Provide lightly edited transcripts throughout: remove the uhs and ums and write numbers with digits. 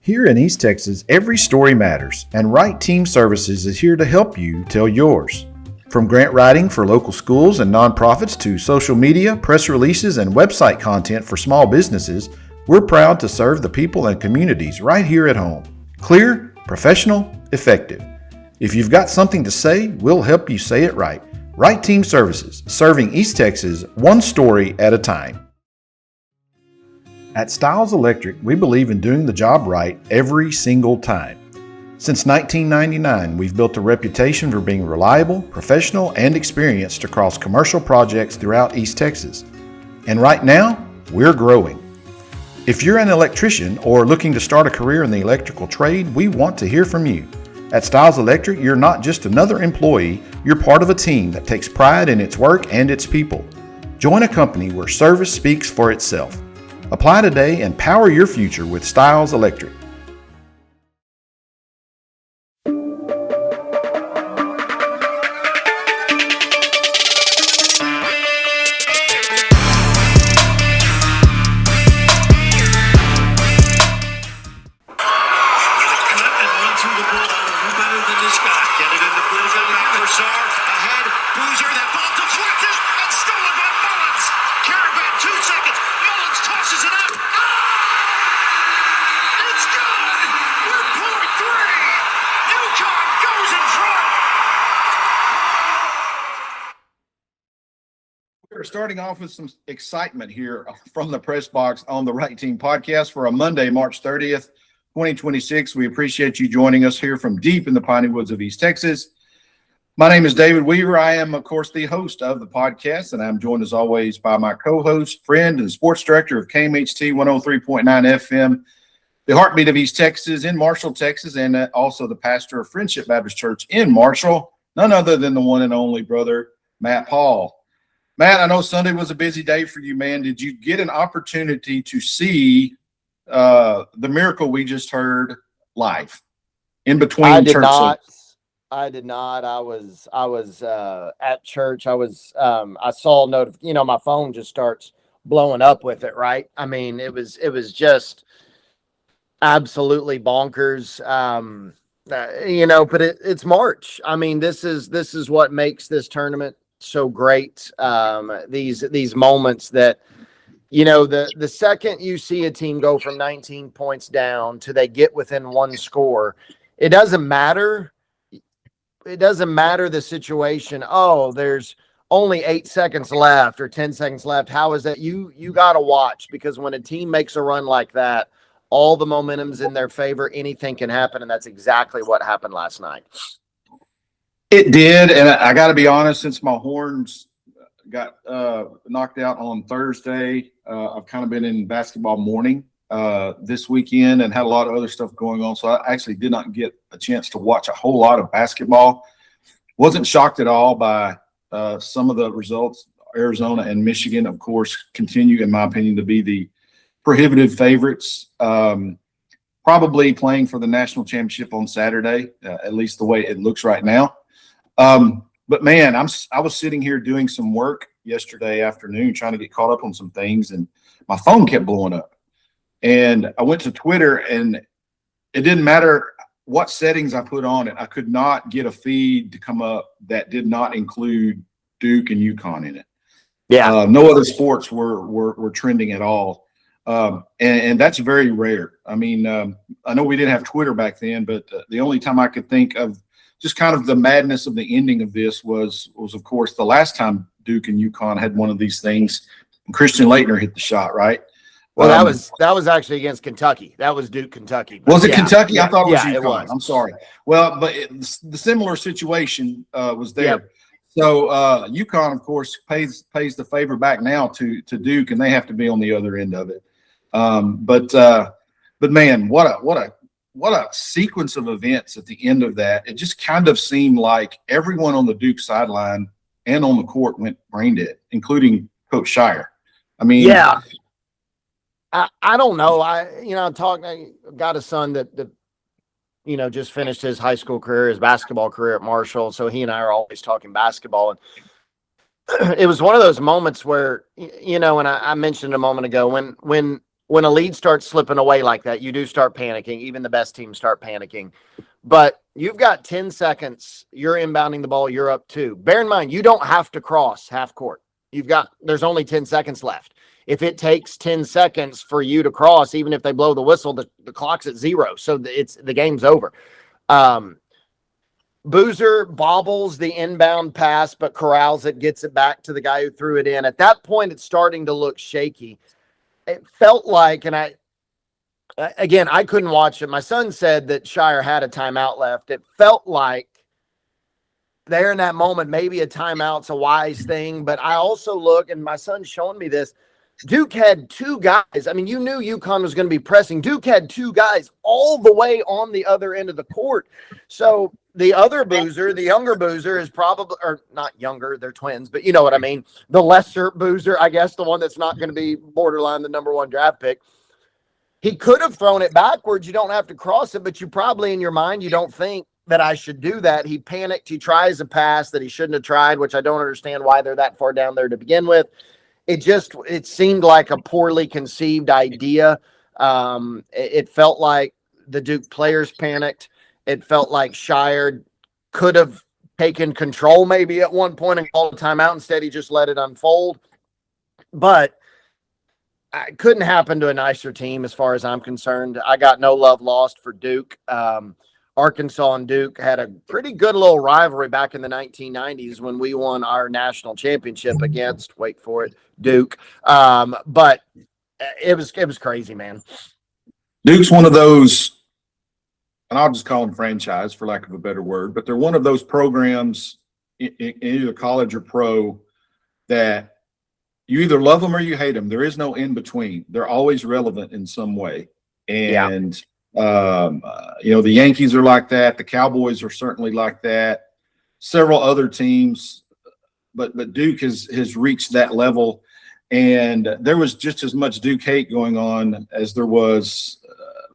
Here in East Texas, every story matters, and Wright Team Services is here to help you tell yours. From grant writing for local schools and nonprofits to social media, press releases, and website content for small businesses, we're proud to serve the people and communities right here at home. Clear, professional, effective. If you've got something to say, we'll help you say it right. Wright Team Services, serving East Texas one story at a time. At Stiles Electric, we believe in doing the job right every single time. Since 1999, we've built a reputation for being reliable, professional, and experienced across commercial projects throughout East Texas. And right now, we're growing. If you're an electrician or looking to start a career in the electrical trade, we want to hear from you. At Stiles Electric, you're not just another employee, you're part of a team that takes pride in its work and its people. Join a company where service speaks for itself. Apply today and power your future with Stiles Electric. We're starting off with some excitement here from the press box on the Wright Team podcast for a Monday, March 30th, 2026. We appreciate you joining us here from deep in the piney woods of East Texas. My name is David Weaver. I am, of course, the host of the podcast, and I'm joined as always by my co-host, friend, and sports director of KMHT 103.9 FM, the heartbeat of East Texas in Marshall, Texas, and also the pastor of Friendship Baptist Church in Marshall, none other than the one and only brother, Matt Paul. Matt, I know Sunday was a busy day for you, man. Did you get an opportunity to see the miracle we just heard live in between I did church not. service? I did not. I was at church. I saw my phone just starts blowing up with it, right? I mean, it was just absolutely bonkers. But it's March. I mean, this is what makes this tournament so great. These moments that, the second you see a team go from 19 points down to they get within one score, it doesn't matter. It doesn't matter the situation. Oh, there's only 8 seconds left or 10 seconds left. How is that? You got to watch, because when a team makes a run like that, all the momentum's in their favor. Anything can happen, and that's exactly what happened last night. It did, and I got to be honest, since my horns got knocked out on Thursday, I've kind of been in basketball mourning this weekend and had a lot of other stuff going on, so I actually did not get a chance to watch a whole lot of basketball. Wasn't shocked at all by some of the results. Arizona and Michigan, of course, continue, in my opinion, to be the prohibitive favorites. Probably playing for the national championship on Saturday, at least the way it looks right now. But man, I was sitting here doing some work yesterday afternoon, trying to get caught up on some things, and my phone kept blowing up. And I went to Twitter, and it didn't matter what settings I put on it. I could not get a feed to come up that did not include Duke and UConn in it. Yeah. No other sports were trending at all. And that's very rare. I mean, I know we didn't have Twitter back then, but the only time I could think of just kind of the madness of the ending of this was of course the last time Duke and UConn had one of these things, and Christian Laettner hit the shot, right? Well, that was actually against Kentucky. That was Duke, Kentucky. Was it Kentucky? I thought it was UConn. It was. I'm sorry. Well, but the similar situation was there. Yep. So UConn, of course, pays the favor back now to Duke, and they have to be on the other end of it. But man, what a sequence of events at the end of that. It just kind of seemed like everyone on the Duke sideline and on the court went brain dead, including Coach Shire. I mean, yeah. I don't know. I got a son that just finished his high school career, his basketball career at Marshall. So he and I are always talking basketball. And it was one of those moments where, and I mentioned a moment ago, when when a lead starts slipping away like that, you do start panicking. Even the best teams start panicking. But you've got 10 seconds. You're inbounding the ball. You're up 2. Bear in mind, you don't have to cross half court. There's only 10 seconds left. If it takes 10 seconds for you to cross, even if they blow the whistle, the clock's at 0. So the game's over. Boozer bobbles the inbound pass, but corrals it, gets it back to the guy who threw it in. At that point, it's starting to look shaky. It felt like, and I couldn't watch it. My son said that Shire had a timeout left. It felt like there in that moment, maybe a timeout's a wise thing, but I also look, and my son's showing me this. Duke had 2 guys. I mean, you knew UConn was going to be pressing. Duke had 2 guys all the way on the other end of the court. So the other Boozer, the younger Boozer, is probably, or not younger, they're twins, but you know what I mean. The lesser Boozer, I guess, the one that's not going to be borderline the number 1 draft pick. He could have thrown it backwards. You don't have to cross it, but you probably in your mind, you don't think that I should do that. He panicked. He tries a pass that he shouldn't have tried, which I don't understand why they're that far down there to begin with. It seemed like a poorly conceived idea. It felt like the Duke players panicked. It felt like Shire could have taken control maybe at one point and called a timeout. Instead, he just let it unfold. But it couldn't happen to a nicer team as far as I'm concerned. I got no love lost for Duke. Arkansas and Duke had a pretty good little rivalry back in the 1990s when we won our national championship against, wait for it, Duke. But it was crazy, man. Duke's one of those, and I'll just call them franchise for lack of a better word, but they're one of those programs in either college or pro that you either love them or you hate them. There is no in between. They're always relevant in some way. And the Yankees are like that. The Cowboys are certainly like that. Several other teams, but Duke has reached that level. And there was just as much Duke hate going on as there was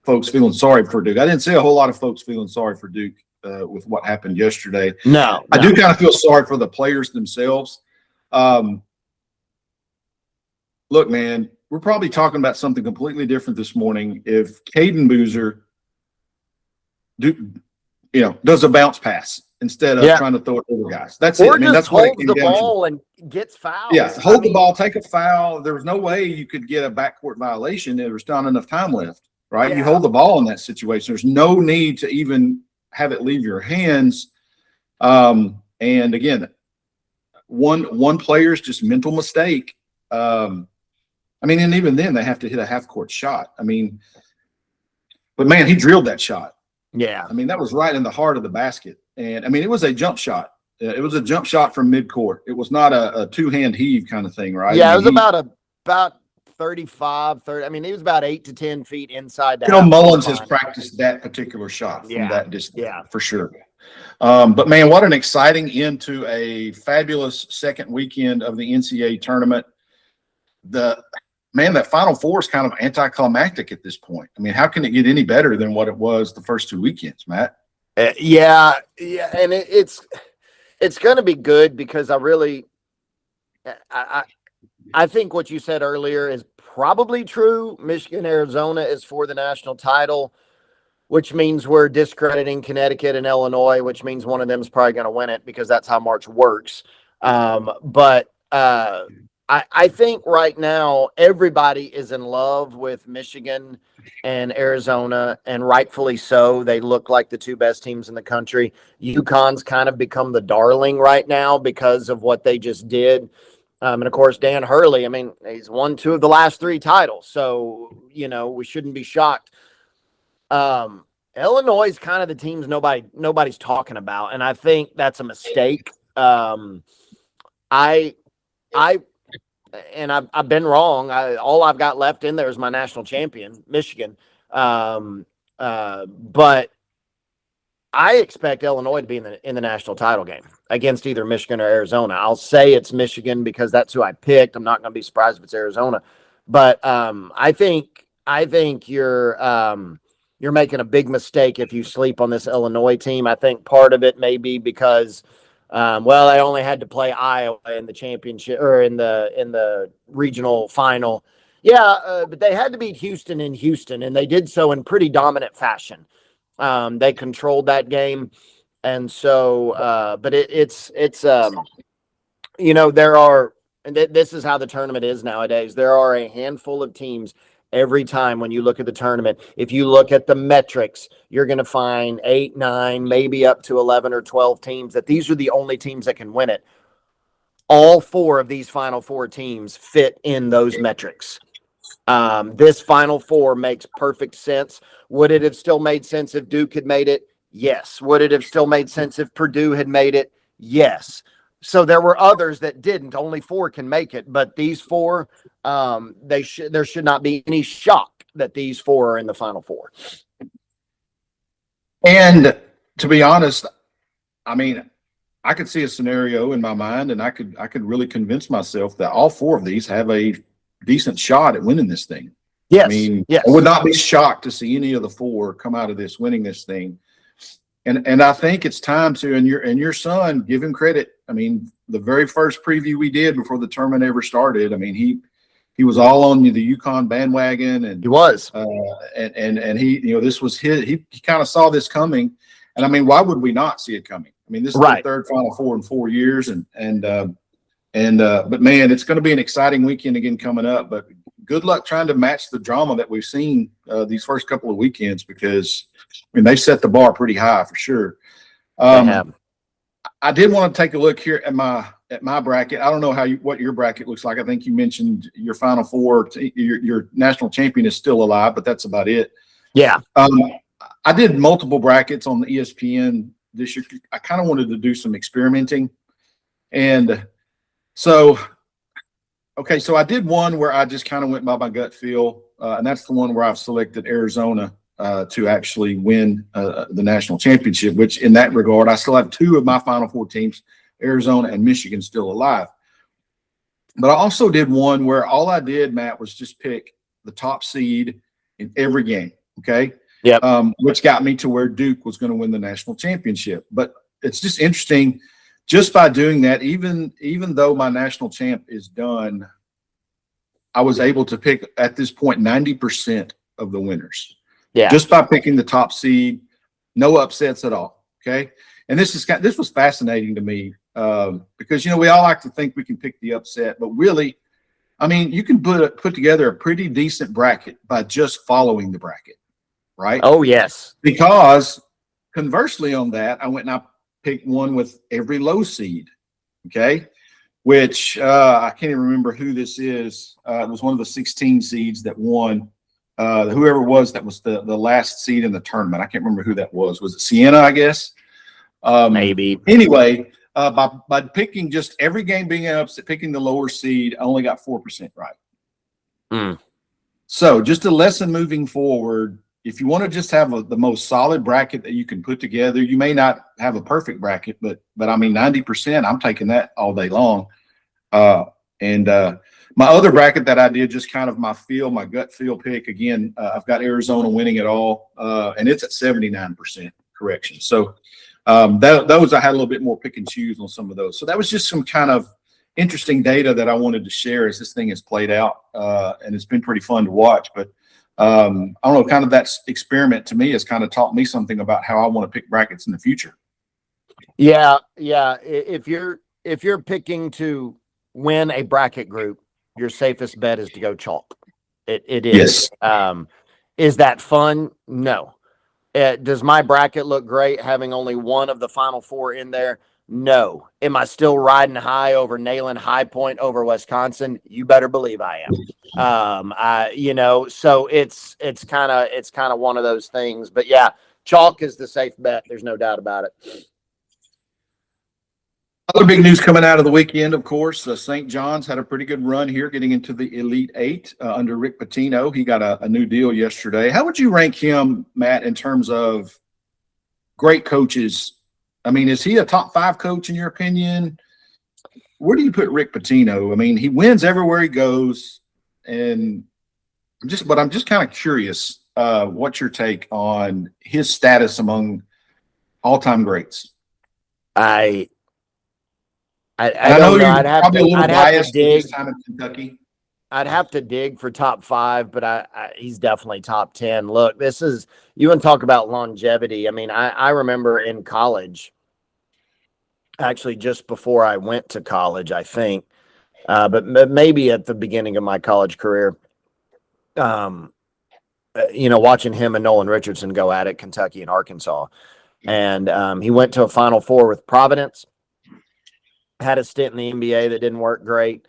folks feeling sorry for Duke. I didn't see a whole lot of folks feeling sorry for Duke with what happened yesterday. No. I do kind of feel sorry for the players themselves. Look, man, we're probably talking about something completely different this morning if Caden Boozer does a bounce pass instead of trying to throw it over guys. That's it. Or I mean, that's holds what it came the down ball to. and gets fouled. Yeah, hold the ball, take a foul. There was no way you could get a backcourt violation. There was not enough time left, right? Yeah. You hold the ball in that situation. There's no need to even have it leave your hands. And again, one player's just mental mistake. And even then they have to hit a half-court shot. But man, he drilled that shot. Yeah. That was right in the heart of the basket. And it was a jump shot. It was a jump shot from midcourt. It was not a two-hand heave kind of thing, right? Yeah, it was about 35, 30. He was about 8 to 10 feet inside the Mullins has practiced that particular shot from that distance, for sure. But man, what an exciting end to a fabulous second weekend of the NCAA tournament. That Final Four is kind of anticlimactic at this point. How can it get any better than what it was the first 2 weekends, Matt? And it's going to be good because I think what you said earlier is probably true. Michigan, Arizona is for the national title, which means we're discrediting Connecticut and Illinois, which means one of them is probably going to win it because that's how March works. I think right now everybody is in love with Michigan and Arizona, and rightfully so. They look like the 2 best teams in the country. UConn's kind of become the darling right now because of what they just did. And of course, Dan Hurley, he's won 2 of the last 3 titles. So, we shouldn't be shocked. Illinois is kind of the teams nobody's talking about. And I think that's a mistake. I've been wrong. All I've got left in there is my national champion, Michigan. But I expect Illinois to be in the national title game against either Michigan or Arizona. I'll say it's Michigan because that's who I picked. I'm not going to be surprised if it's Arizona. But I think you're making a big mistake if you sleep on this Illinois team. I think part of it may be because they only had to play Iowa in the championship or in the regional final, But they had to beat Houston in Houston, and they did so in pretty dominant fashion. They controlled that game, and so, but it's there are, and this is how the tournament is nowadays. There are a handful of teams every time when you look at the tournament. If you look at the metrics, you're going to find 8, 9, maybe up to 11 or 12 teams that these are the only teams that can win it. All 4 of these Final Four teams fit in those metrics. This Final Four makes perfect sense. Would it have still made sense if Duke had made it? Yes. Would it have still made sense if Purdue had made it? Yes. So there were others that didn't. Only 4 can make it, but these 4, there should not be any shock that these 4 are in the Final Four. And to be honest, I mean, I could see a scenario in my mind, and I could really convince myself that all 4 of these have a decent shot at winning this thing. Yes. I mean, yes. I would not be shocked to see any of the 4 come out of this winning this thing. And I think it's time to, and your son, give him credit. I mean, the very first preview we did before the tournament ever started, I mean, he was all on the UConn bandwagon, and he was, and he, this was his. He kind of saw this coming, and I mean, why would we not see it coming? I mean, this is the 3rd Final Four in 4 years, but man, it's going to be an exciting weekend again coming up. But good luck trying to match the drama that we've seen these first couple of weekends, because I mean, they set the bar pretty high for sure. They have. I did want to take a look here at my bracket. I don't know what your bracket looks like. I think you mentioned your Final Four, your national champion is still alive, but that's about it. Yeah. I did multiple brackets on the ESPN this year. I kind of wanted to do some experimenting, and so I did one where I just kind of went by my gut feel, and that's the one where I've selected Arizona to actually win the national championship, which in that regard, I still have 2 of my Final Four teams, Arizona and Michigan, still alive. But I also did one where all I did, Matt, was just pick the top seed in every game, okay? Yeah. Which got me to where Duke was going to win the national championship. But it's just interesting, just by doing that, even though my national champ is done, I was able to pick, at this point, 90% of the winners. Yeah. Just by picking the top seed, no upsets at all. Okay. And this was fascinating to me because, we all like to think we can pick the upset, but really, I mean, you can put together a pretty decent bracket by just following the bracket, right? Oh, yes. Because conversely on that, I went and I picked one with every low seed. Okay. Which I can't even remember who this is. It was one of the 16 seeds that won. Whoever it was that was the last seed in the tournament. I can't remember who that was. Was it Siena, I guess? Maybe. Anyway, by picking just every game being an upset, picking the lower seed, I only got 4% right. So just a lesson moving forward, if you want to just have the most solid bracket that you can put together, you may not have a perfect bracket, but I mean, 90%, I'm taking that all day long. My other bracket that I did, just kind of my gut feel pick, again, I've got Arizona winning it all, and it's at 79% correction. So those I had a little bit more pick and choose on some of those. So that was just some kind of interesting data that I wanted to share as this thing has played out, and it's been pretty fun to watch. But I don't know, kind of that experiment to me has kind of taught me something about how I want to pick brackets in the future. Yeah. If you're picking to win a bracket group, your safest bet is to go chalk. It is. Yes. Is that fun? No. Does my bracket look great having only one of the Final Four in there? No. Am I still riding high over nailing High Point over Wisconsin? You better believe I am. So it's kind of one of those things. But yeah, chalk is the safe bet. There's no doubt about it. Other big news coming out of the weekend, of course, St. John's had a pretty good run here, getting into the Elite Eight under Rick Pitino. He got a new deal yesterday. How would you rank him, Matt, in terms of great coaches? I mean, is he a top 5 coach in your opinion? Where do you put Rick Pitino? I mean, he wins everywhere he goes, and I'm just kind of curious. What's your take on his status among all-time greats? I don't know. I'd have to dig. This time in Kentucky. I'd have to dig for top 5, but he's definitely top 10. Look, you want to talk about longevity. I mean, I remember in college, actually just before I went to college, I think, but maybe at the beginning of my college career, watching him and Nolan Richardson go at it, Kentucky and Arkansas. And he went to a Final Four with Providence, had a stint in the NBA that didn't work great.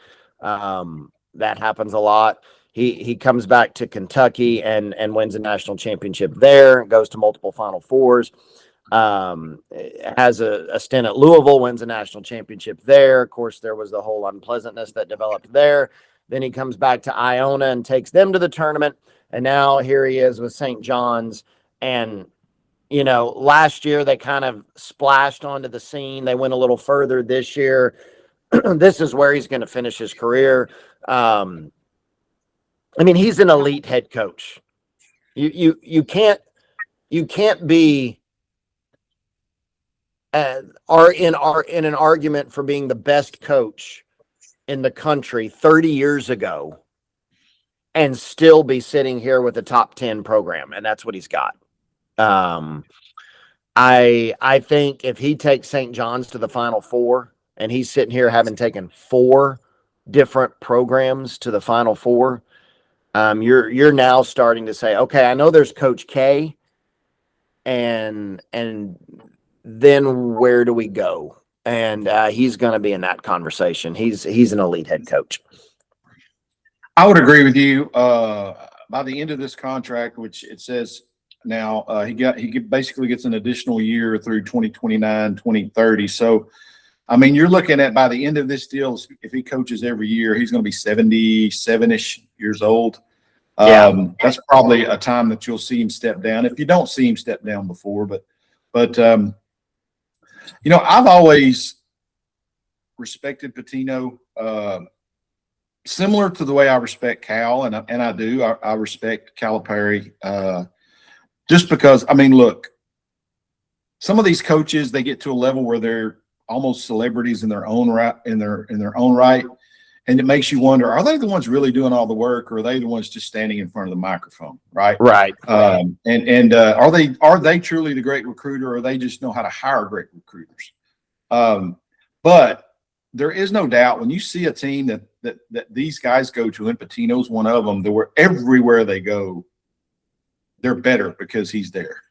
That happens a lot. He comes back to Kentucky and wins a national championship there, goes to multiple Final Fours. Has a stint at Louisville, wins a national championship there. Of course, there was the whole unpleasantness that developed there. Then he comes back to Iona and takes them to the tournament. And now here he is with St. John's. And, last year they kind of splashed onto the scene. They went a little further this year. This is where he's going to finish his career. He's an elite head coach. You can't be in an argument for being the best coach in the country 30 years ago and still be sitting here with a top 10 program, and that's what he's got. I think if he takes St. John's to the Final Four, and he's sitting here having taken 4 different programs to the Final Four, you're now starting to say, okay, I know there's Coach K, and then where do we go? And he's going to be in that conversation. He's an elite head coach. I would agree with you. By the end of this contract, which it says now, he basically gets an additional year through 2029, 2030. So, you're looking at by the end of this deal, if he coaches every year, he's going to be 77-ish years old. That's probably a time that you'll see him step down. If you don't see him step down before, but I've always respected Pitino, similar to the way I respect Cal, and I do. I respect Calipari, just because. Look, some of these coaches, they get to a level where they're almost celebrities in their own right, and it makes you wonder: are they the ones really doing all the work, or are they the ones just standing in front of the microphone? Right. Are they truly the great recruiter, or they just know how to hire great recruiters? But there is no doubt when you see a team that these guys go to, and Pitino's one of them, that were everywhere they go, they're better because he's there.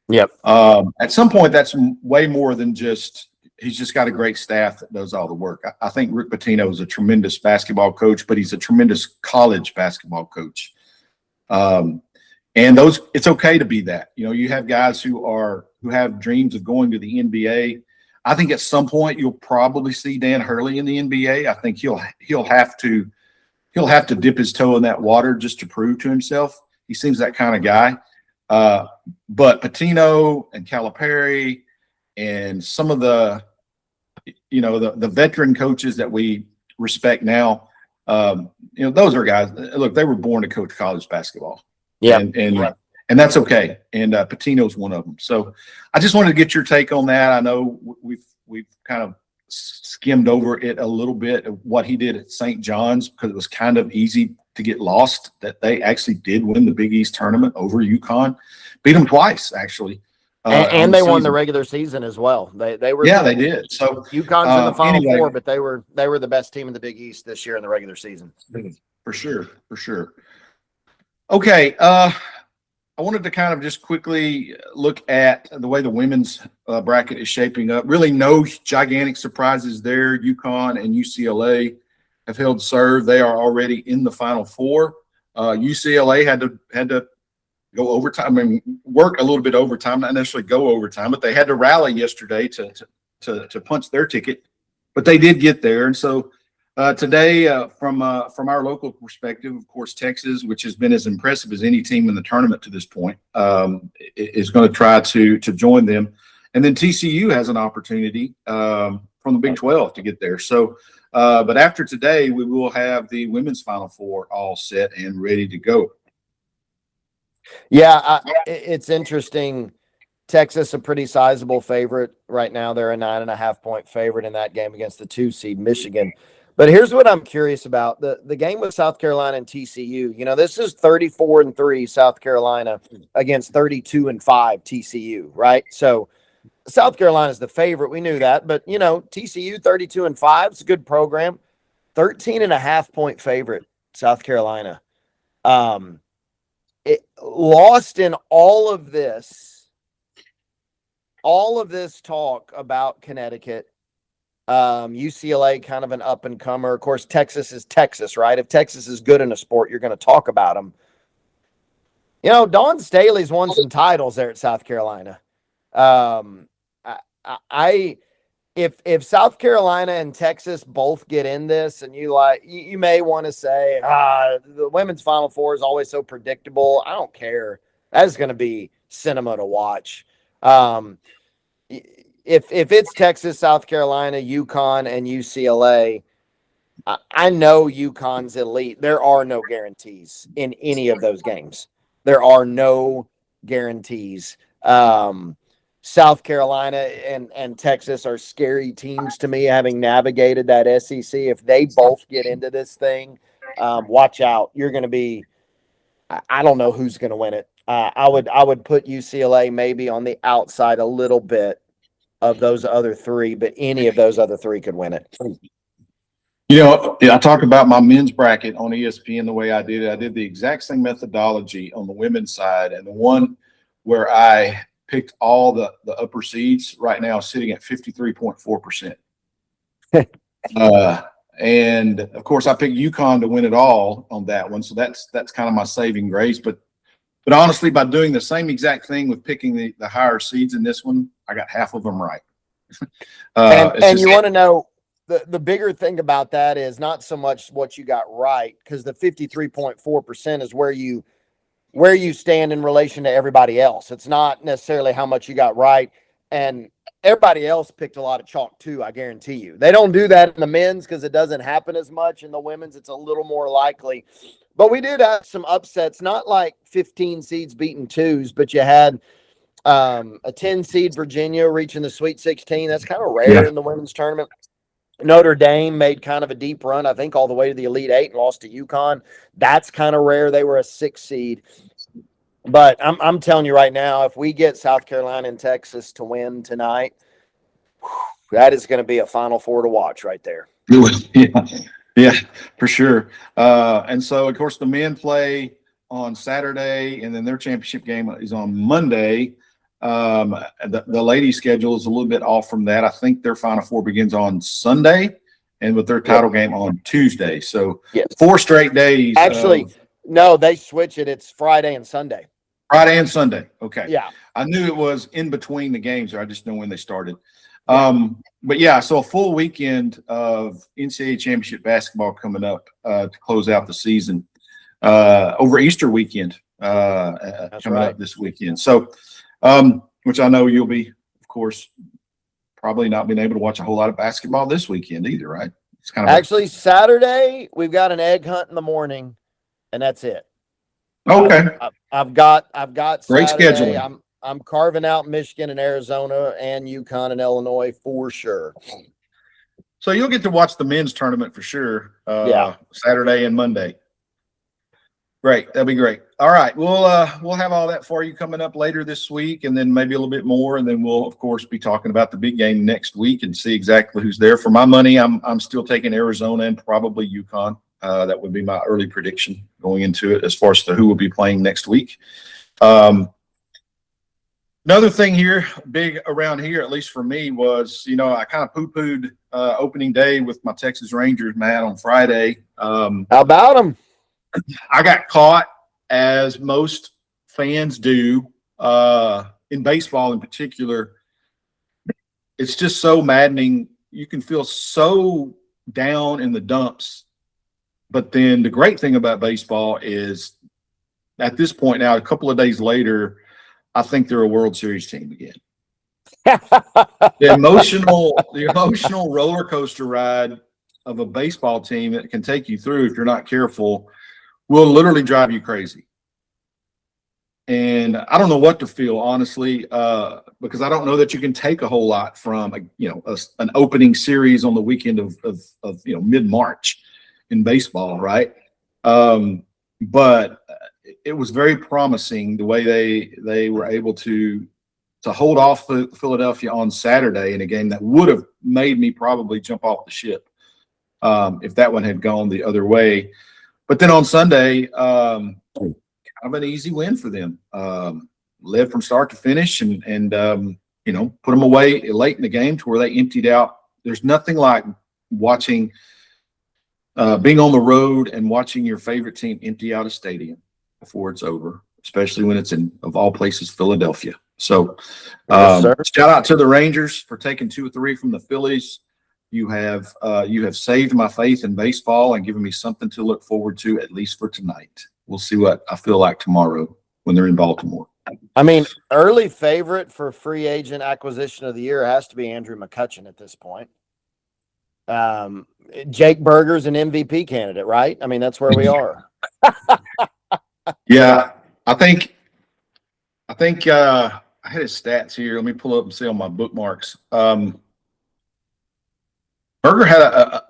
Yep. At some point, that's way more than just he's just got a great staff that does all the work. I think Rick Pitino is a tremendous basketball coach, but he's a tremendous college basketball coach. And it's okay to be that. You have guys who have dreams of going to the NBA. I think at some point you'll probably see Dan Hurley in the NBA. I think he'll have to dip his toe in that water just to prove to himself. He seems that kind of guy. But Pitino and Calipari and some of the veteran coaches that we respect now, those are guys. Look, they were born to coach college basketball. Yeah, and that's okay. And Pitino's one of them. So I just wanted to get your take on that. I know we've kind of skimmed over it a little bit of what he did at St. John's, because it was kind of easy to get lost that they actually did win the Big East tournament over UConn, beat them twice actually. And they won the regular season as well. They were they did. So UConn's in the Final Four, but they were the best team in the Big East this year in the regular season. For sure. Okay, I wanted to kind of just quickly look at the way the women's bracket is shaping up. Really, no gigantic surprises there. UConn and UCLA have held serve. They are already in the Final Four. UCLA had to go overtime. Work a little bit overtime, not necessarily go overtime, but they had to rally yesterday to punch their ticket. But they did get there, and so today, from our local perspective, of course, Texas, which has been as impressive as any team in the tournament to this point, is going to try to join them. And then TCU has an opportunity from the Big 12 to get there. So, but after today, we will have the women's Final Four all set and ready to go. Yeah, it's interesting. Texas, a pretty sizable favorite right now. They're a 9.5-point favorite in that game against the 2 seed Michigan. But here's what I'm curious about. The game with South Carolina and TCU, you know, this is 34-3 South Carolina against 32-5 TCU, right? So South Carolina is the favorite. We knew that, but you know, TCU 32-5 is a good program. 13.5 point favorite, South Carolina. It lost in all of this talk about Connecticut. UCLA kind of an up and comer. Of course, Texas is Texas, right? If Texas is good in a sport, you're going to talk about them. You know, Dawn Staley's won some titles there at South Carolina. If South Carolina and Texas both get in this, and you may want to say, the women's Final Four is always so predictable. I don't care. That is going to be cinema to watch. If it's Texas, South Carolina, UConn, and UCLA, I know UConn's elite. There are no guarantees in any of those games. There are no guarantees. South Carolina and Texas are scary teams to me, having navigated that SEC. If they both get into this thing, watch out. You're going to be – I don't know who's going to win it. I would put UCLA maybe on the outside a little bit of those other three, but any of those other three could win it. You know, I talked about my men's bracket on ESPN the way I did it. I did the exact same methodology on the women's side, and the one where I picked all the upper seeds right now sitting at 53.4%. And of course I picked UConn to win it all on that one. So that's kind of my saving grace. But honestly, by doing the same exact thing with picking the higher seeds in this one, I got half of them right. And you want to know the bigger thing about that is not so much what you got right, because the 53.4% is where you stand in relation to everybody else. It's not necessarily how much you got right. And everybody else picked a lot of chalk too, I guarantee you. They don't do that in the men's because it doesn't happen as much. In the women's, it's a little more likely. But we did have some upsets, not like 15 seeds beating twos, but you had a 10 seed Virginia reaching the Sweet 16. That's kind of rare in the women's tournament. Notre Dame made kind of a deep run, I think, all the way to the Elite Eight and lost to UConn. That's kind of rare. They were a 6 seed. But I'm telling you right now, if we get South Carolina and Texas to win tonight, that is going to be a Final Four to watch right there. Yeah, for sure. And so, of course, the men play on Saturday, and then their championship game is on Monday. The ladies' schedule is a little bit off from that. I think their Final Four begins on Sunday, and with their title game on Tuesday. So 4 straight days. Actually, no, they switch it. It's Friday and Sunday. Friday and Sunday. Okay. Yeah. I knew it was in between the games, or I just know when they started. But yeah, so a full weekend of NCAA championship basketball coming up to close out the season over Easter weekend coming up this weekend. So, which I know you'll be, of course, probably not being able to watch a whole lot of basketball this weekend either, right? It's kind of actually Saturday we've got an egg hunt in the morning, and that's it. Okay. I've got great Saturday. scheduling. I'm carving out Michigan and Arizona and UConn and Illinois for sure. So you'll get to watch the men's tournament for sure. Saturday and Monday. Great. That'd be great. All right. We'll have all that for you coming up later this week, and then maybe a little bit more. And then we'll, of course, be talking about the big game next week and see exactly who's there. For my money, I'm still taking Arizona and probably UConn. That would be my early prediction going into it as far as to who will be playing next week. Another thing here, big around here, at least for me, was, I kind of poo-pooed opening day with my Texas Rangers, Matt, on Friday. How about them? I got caught, as most fans do, in baseball in particular. It's just so maddening. You can feel so down in the dumps. But then the great thing about baseball is at this point now, a couple of days later, I think they're a World Series team again. The emotional roller coaster ride of a baseball team that can take you through, if you're not careful, will literally drive you crazy. And I don't know what to feel, honestly, because I don't know that you can take a whole lot from, an opening series on the weekend of mid-March in baseball, right? But it was very promising the way they were able to hold off Philadelphia on Saturday in a game that would have made me probably jump off the ship if that one had gone the other way. But then on Sunday, kind of an easy win for them. Led from start to finish and put them away late in the game to where they emptied out. There's nothing like watching being on the road and watching your favorite team empty out a stadium before it's over, especially when it's in, of all places, Philadelphia. So shout out to the Rangers for taking 2 or 3 from the Phillies. You have saved my faith in baseball and given me something to look forward to, at least for tonight. We'll see what I feel like tomorrow when they're in Baltimore. I mean, early favorite for free agent acquisition of the year has to be Andrew McCutchen at this point. Jake Berger's an MVP candidate, right? I mean, that's where we are. Yeah, I think I had his stats here. Let me pull up and see on my bookmarks. Berger had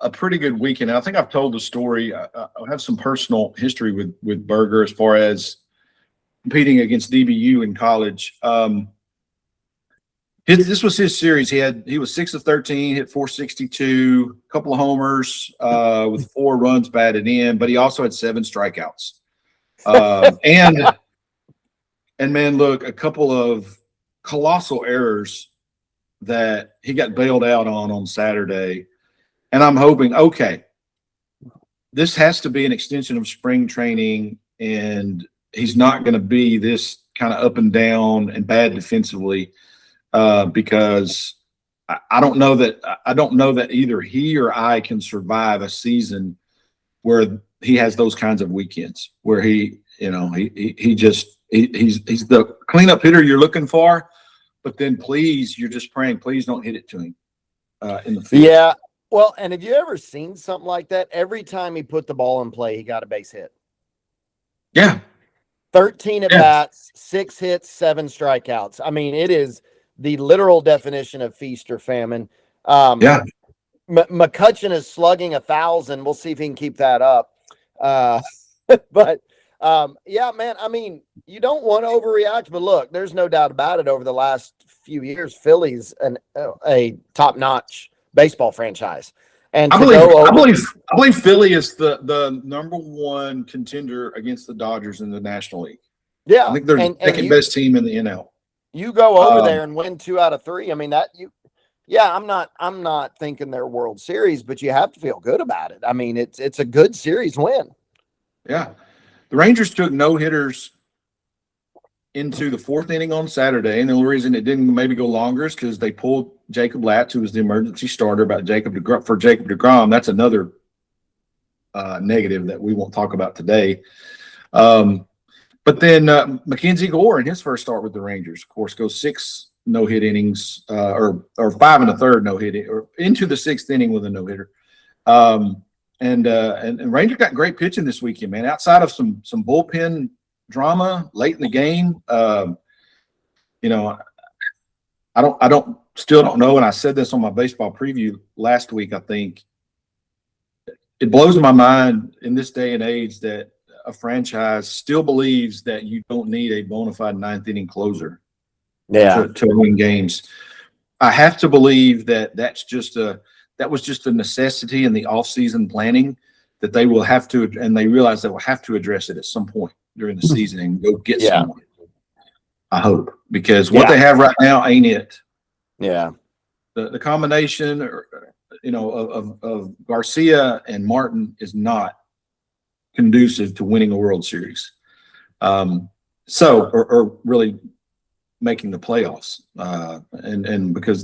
a pretty good weekend. I think I've told the story. I have some personal history with Berger as far as competing against DBU in college. This was his series. He was 6 of 13, hit 462, a couple of homers with 4 runs batted in, but he also had 7 strikeouts. And man, look, a couple of colossal errors that he got bailed out on Saturday. And I'm hoping, okay, this has to be an extension of spring training, and he's not going to be this kind of up and down and bad defensively because I don't know that either he or I can survive a season where he has those kinds of weekends where he's the cleanup hitter you're looking for, but then please, you're just praying, please don't hit it to him in the field. Yeah. Well, and have you ever seen something like that? Every time he put the ball in play, he got a base hit. Yeah. 13 at bats, 6 hits, 7 strikeouts. I mean, it is the literal definition of feast or famine. Yeah. McCutchen is slugging 1,000. We'll see if he can keep that up. But yeah, man, I mean, you don't want to overreact, but look, there's no doubt about it. Over the last few years, Philly's a top-notch baseball franchise. And I believe Philly is the number 1 contender against the Dodgers in the National League. Yeah, I think they're the second best team in the NL. You go over there and win 2 out of 3. I mean, I'm not thinking they're World Series, but you have to feel good about it. I mean, it's a good series win. Yeah. The Rangers took no hitters into the 4th inning on Saturday, and the only reason it didn't maybe go longer is because they pulled Jacob Latz, who was the emergency starter, for Jacob DeGrom. That's another negative that we won't talk about today. But then Mackenzie Gore in his first start with the Rangers, of course, goes 6 no-hit innings or 5 1/3 no-hit, or into the 6th inning with a no-hitter. And Rangers got great pitching this weekend, man. Outside of some bullpen drama late in the game, I still don't know. And I said this on my baseball preview last week. I think it blows my mind in this day and age that a franchise still believes that you don't need a bona fide 9th inning closer to win games. I have to believe that that was just a necessity in the offseason planning that they will have to, and they realize they will have to address it at some point during the season and go get someone. I hope, because what they have right now ain't it. Yeah. The combination, of Garcia and Martin is not conducive to winning a World Series. Or really making the playoffs. And because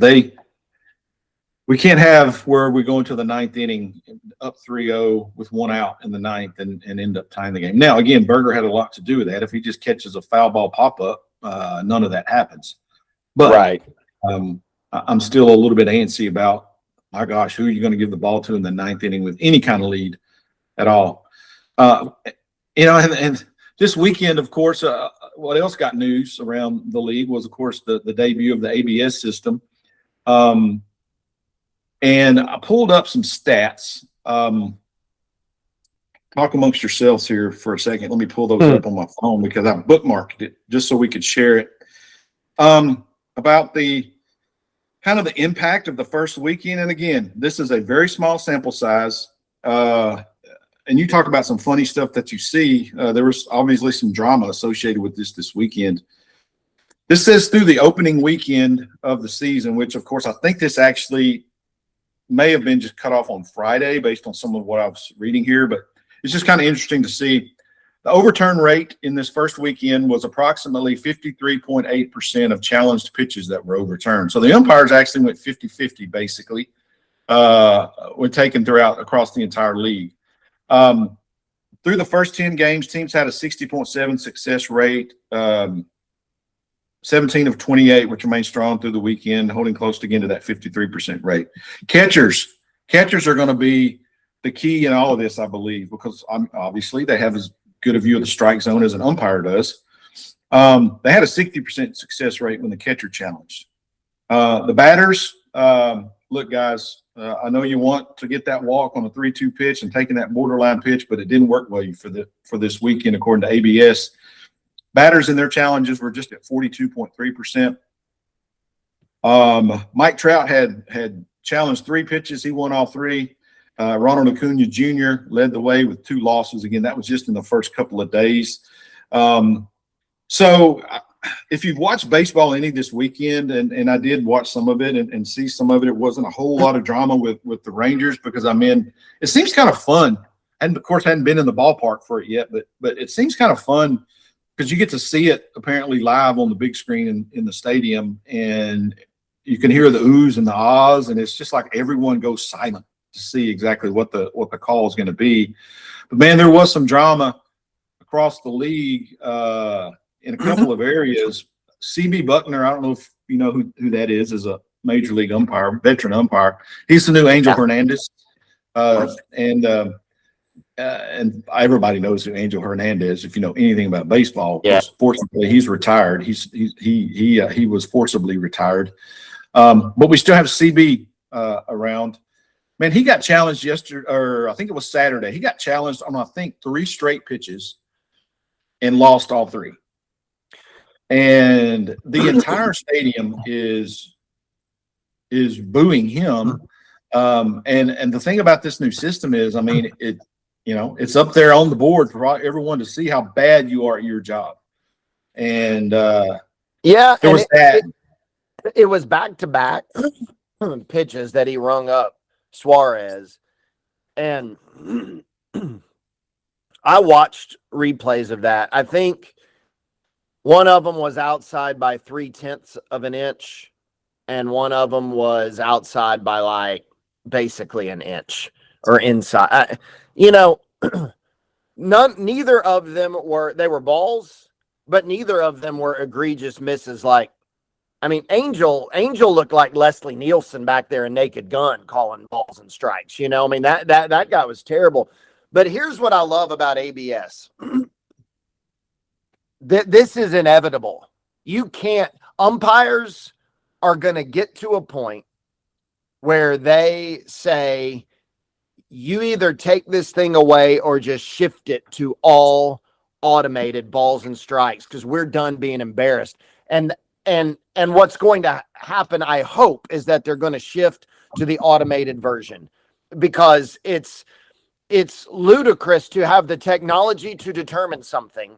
we can't have where we go into the 9th inning up 3-0 with 1 out in the 9th and end up tying the game. Now, again, Berger had a lot to do with that. If he just catches a foul ball pop-up, none of that happens. But I'm still a little bit antsy about, my gosh, who are you going to give the ball to in the 9th inning with any kind of lead at all? And this weekend, of course, what else got news around the league was, of course, the debut of the ABS system. And I pulled up some stats. Talk amongst yourselves here for a second. Let me pull those up on my phone because I bookmarked it just so we could share it. About the kind of the impact of the first weekend. And again, this is a very small sample size. And you talk about some funny stuff that you see. There was obviously some drama associated with this weekend. This says through the opening weekend of the season, which of course I think this actually may have been just cut off on Friday based on some of what I was reading here, but it's just kind of interesting to see. The overturn rate in this first weekend was approximately 53.8% of challenged pitches that were overturned. So the umpires actually went 50-50 basically when taken across the entire league. Through the first 10 games, teams had a 60.7 success rate, 17 of 28, which remained strong through the weekend, holding close again to that 53% rate. Catchers are going to be the key in all of this, I believe, because obviously they have as good a view of the strike zone as an umpire does. They had a 60% success rate when the catcher challenged. The batters, look, guys, I know you want to get that walk on a 3-2 pitch and taking that borderline pitch, but it didn't work well for this weekend, according to ABS. Batters in their challenges were just at 42.3%. Mike Trout had challenged 3 pitches. He won all 3. Ronald Acuna Jr. led the way with 2 losses. Again, that was just in the first couple of days. So if you've watched baseball any this weekend, and I did watch some of it and see some of it, it wasn't a whole lot of drama with the Rangers because, it seems kind of fun. And, of course, hadn't been in the ballpark for it yet, but it seems kind of fun because you get to see it apparently live on the big screen in the stadium, and you can hear the oohs and the ahs, and it's just like everyone goes silent to see exactly what the call is going to be. But, man, there was some drama across the league in a couple of areas. CB Buckner, I don't know if you know who that is, as a major league umpire, veteran umpire. He's the new Angel Hernandez. And everybody knows who Angel Hernandez, if you know anything about baseball. Yeah. Fortunately, he's retired. He was forcibly retired. But we still have CB around. Man, he got challenged yesterday, or I think it was Saturday. He got challenged on, I think, 3 straight pitches and lost all 3. And the entire stadium is booing him. And the thing about this new system is, it's up there on the board for everyone to see how bad you are at your job. And yeah, there was that. It was back-to-back pitches that he rung up Suarez. And I watched replays of that. I think one of them was outside by 0.3 of an inch, and one of them was outside by basically an inch or inside. Neither of them were balls, but neither of them were egregious misses. Angel looked like Leslie Nielsen back there in Naked Gun calling balls and strikes. That guy was terrible. But here's what I love about ABS. This is inevitable. Umpires are going to get to a point where they say, you either take this thing away or just shift it to all automated balls and strikes because we're done being embarrassed. And what's going to happen, I hope, is that they're going to shift to the automated version, because it's ludicrous to have the technology to determine something,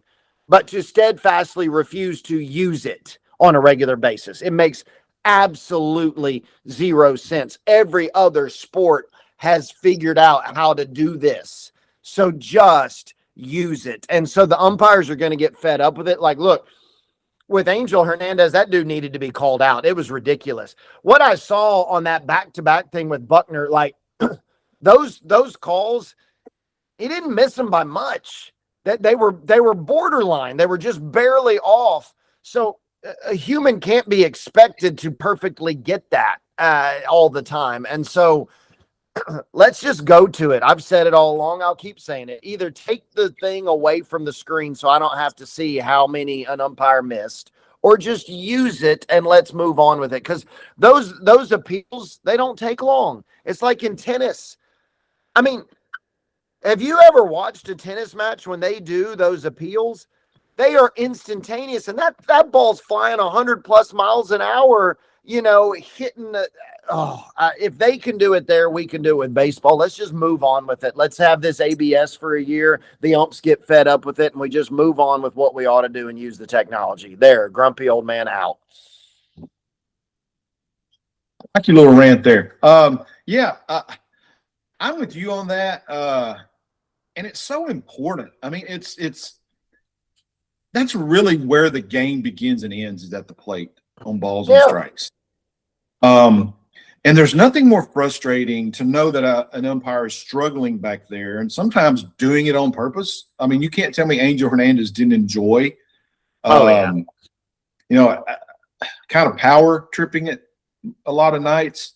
but to steadfastly refuse to use it on a regular basis. It makes absolutely zero sense. Every other sport has figured out how to do this. So just use it. And so the umpires are going to get fed up with it. Look, with Angel Hernandez, that dude needed to be called out. It was ridiculous. What I saw on that back-to-back thing with Buckner, those calls, he didn't miss them by much. That they were borderline. They were just barely off. So a human can't be expected to perfectly get that all the time. And so let's just go to it. I've said it all along. I'll keep saying it. Either take the thing away from the screen so I don't have to see how many an umpire missed, or just use it and let's move on with it. Because those appeals, they don't take long. It's like in tennis. I mean, have you ever watched a tennis match when they do those appeals? They are instantaneous, and that ball's flying 100+ miles an hour, hitting the. If they can do it there, we can do it with baseball. Let's just move on with it. Let's have this ABS for a year. The umps get fed up with it, and we just move on with what we ought to do and use the technology. There, grumpy old man out. Like your little rant there. Yeah, I'm with you on that. And it's so important. I mean, that's really where the game begins and ends, is at the plate on balls and strikes. And there's nothing more frustrating to know that an umpire is struggling back there and sometimes doing it on purpose. I mean, you can't tell me Angel Hernandez didn't enjoy, kind of power tripping it a lot of nights.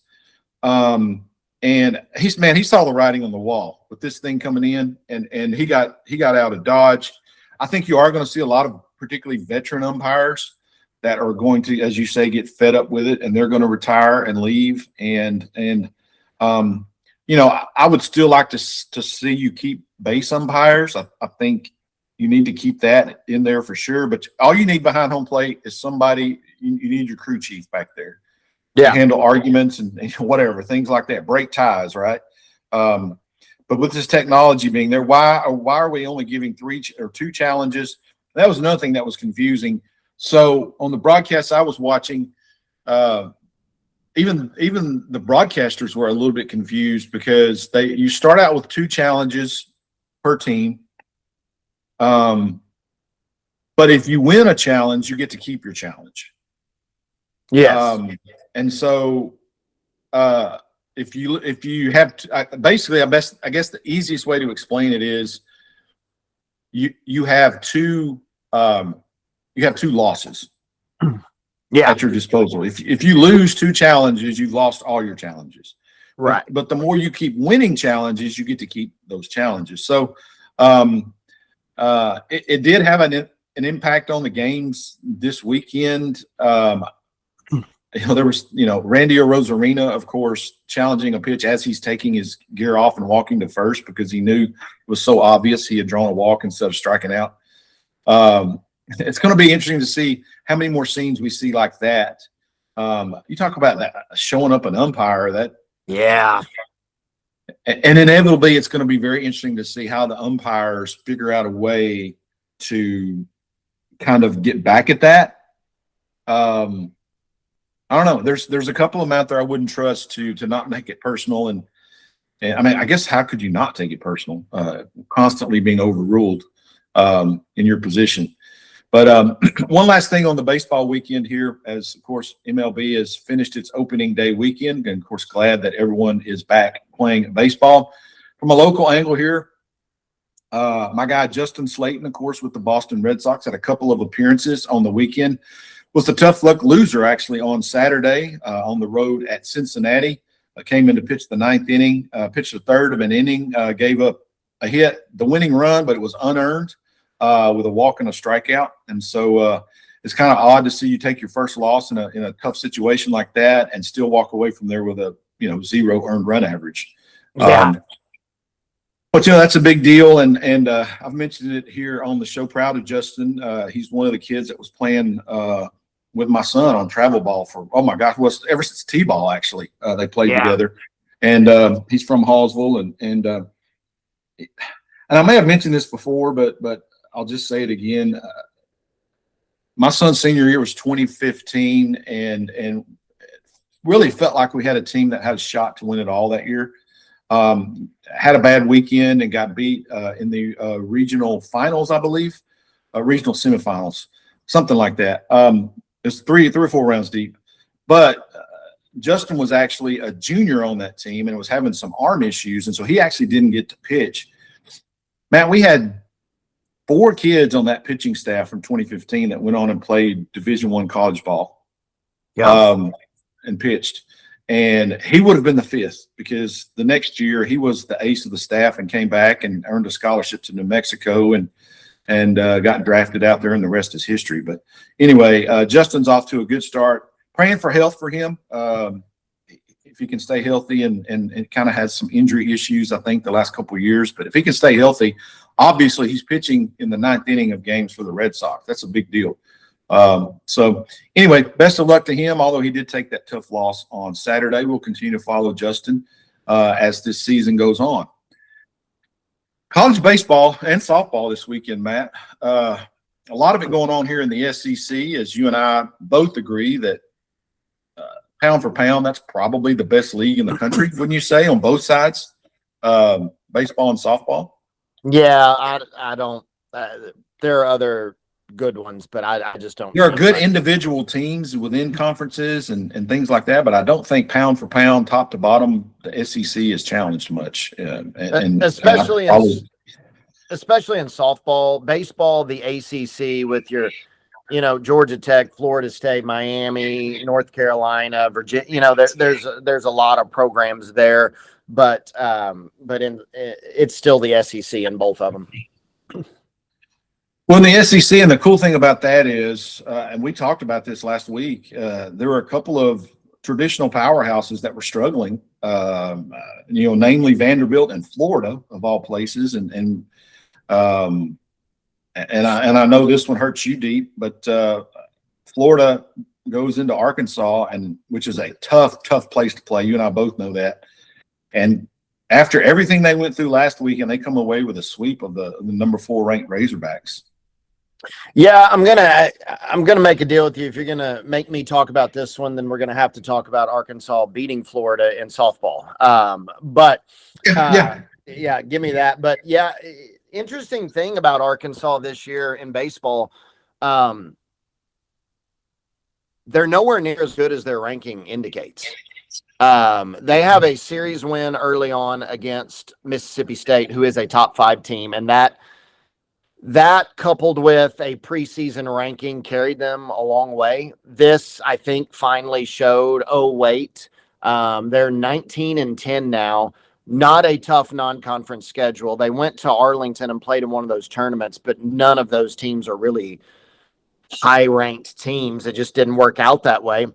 And he saw the writing on the wall with this thing coming in, and he got out of dodge. I think you are going to see a lot of particularly veteran umpires that are going to, as you say, get fed up with it, and they're going to retire and leave. And I would still like to see you keep base umpires. I think you need to keep that in there for sure. But all you need behind home plate is somebody. You need your crew chief back there. To handle arguments and whatever, things like that, break ties, right? But with this technology being there, why are we only giving 3 or 2 challenges? That was another thing that was confusing. So on the broadcast I was watching, even the broadcasters were a little bit confused because you start out with 2 challenges per team. But if you win a challenge, you get to keep your challenge. Yes. And so if you have basically, I guess the easiest way to explain it is you have 2 losses at your disposal. If you lose 2 challenges, you've lost all your challenges. Right. But the more you keep winning challenges, you get to keep those challenges. So it did have an impact on the games this weekend. There was, Randy Rosarina, of course, challenging a pitch as he's taking his gear off and walking to first because he knew it was so obvious he had drawn a walk instead of striking out. It's going to be interesting to see how many more scenes we see like that. You talk about that showing up an umpire that. Yeah. And inevitably, it's going to be very interesting to see how the umpires figure out a way to kind of get back at that. I don't know. There's a couple of them out there I wouldn't trust to not make it personal. And I mean, I guess how could you not take it personal? Constantly being overruled in your position. But one last thing on the baseball weekend here, as of course MLB has finished its opening day weekend, and of course glad that everyone is back playing baseball. From a local angle here, my guy Justin Slayton, of course, with the Boston Red Sox, had a couple of appearances on the weekend. Was the tough luck loser actually on Saturday on the road at Cincinnati. Came in to pitch the 9th inning, pitched a third of an inning, gave up a hit, the winning run, but it was unearned with a walk and a strikeout. And so it's kind of odd to see you take your first loss in a tough situation like that and still walk away from there with a 0 earned run average. Yeah. But that's a big deal, and I've mentioned it here on the show. Proud of Justin. He's one of the kids that was playing with my son on travel ball for ever since T-ball actually. They played together, and he's from Hallsville, and I may have mentioned this before, but I'll just say it again. My son's senior year was 2015, and really felt like we had a team that had a shot to win it all that year. Had a bad weekend and got beat in the regional finals, I believe, regional semifinals, something like that. It's three or four rounds deep. But Justin was actually a junior on that team and was having some arm issues, and so he actually didn't get to pitch. Matt, we had 4 kids on that pitching staff from 2015 that went on and played Division I college ball, and pitched. And he would have been the fifth because the next year he was the ace of the staff and came back and earned a scholarship to New Mexico and got drafted out there, and the rest is history. But anyway, Justin's off to a good start. Praying for health for him. If he can stay healthy and kind of has some injury issues, I think, the last couple of years. But if he can stay healthy, obviously he's pitching in the ninth inning of games for the Red Sox. That's a big deal. So anyway, best of luck to him, although he did take that tough loss on Saturday. We'll continue to follow Justin as this season goes on. College baseball and softball this weekend, Matt. A lot of it going on here in the SEC, as you and I both agree that pound for pound, that's probably the best league in the country, wouldn't you say, on both sides, baseball and softball? Yeah, I don't. There are other good ones, but I just don't. There are good individual teams within conferences and things like that, but I don't think pound for pound, top to bottom, the SEC is challenged much. Especially in softball, baseball, the ACC with your, Georgia Tech, Florida State, Miami, North Carolina, Virginia. There's a lot of programs there, but it's still the SEC in both of them. Well, in the SEC, and the cool thing about that is, and we talked about this last week, there were a couple of traditional powerhouses that were struggling, namely Vanderbilt and Florida, of all places. And I know this one hurts you deep, but Florida goes into Arkansas, which is a tough place to play. You and I both know that. And after everything they went through last week, and they come away with a sweep of the number 4 ranked Razorbacks. Yeah, I'm gonna make a deal with you. If you're gonna make me talk about this one, then we're gonna have to talk about Arkansas beating Florida in softball. Yeah, give me that. But yeah, interesting thing about Arkansas this year in baseball, they're nowhere near as good as their ranking indicates. They have a series win early on against Mississippi State, who is a top 5 team, and that coupled with a preseason ranking carried them a long way. This, I think, finally showed, they're 19-10 now. Not a tough non-conference schedule. They went to Arlington and played in one of those tournaments, but none of those teams are really high-ranked teams. It just didn't work out that way.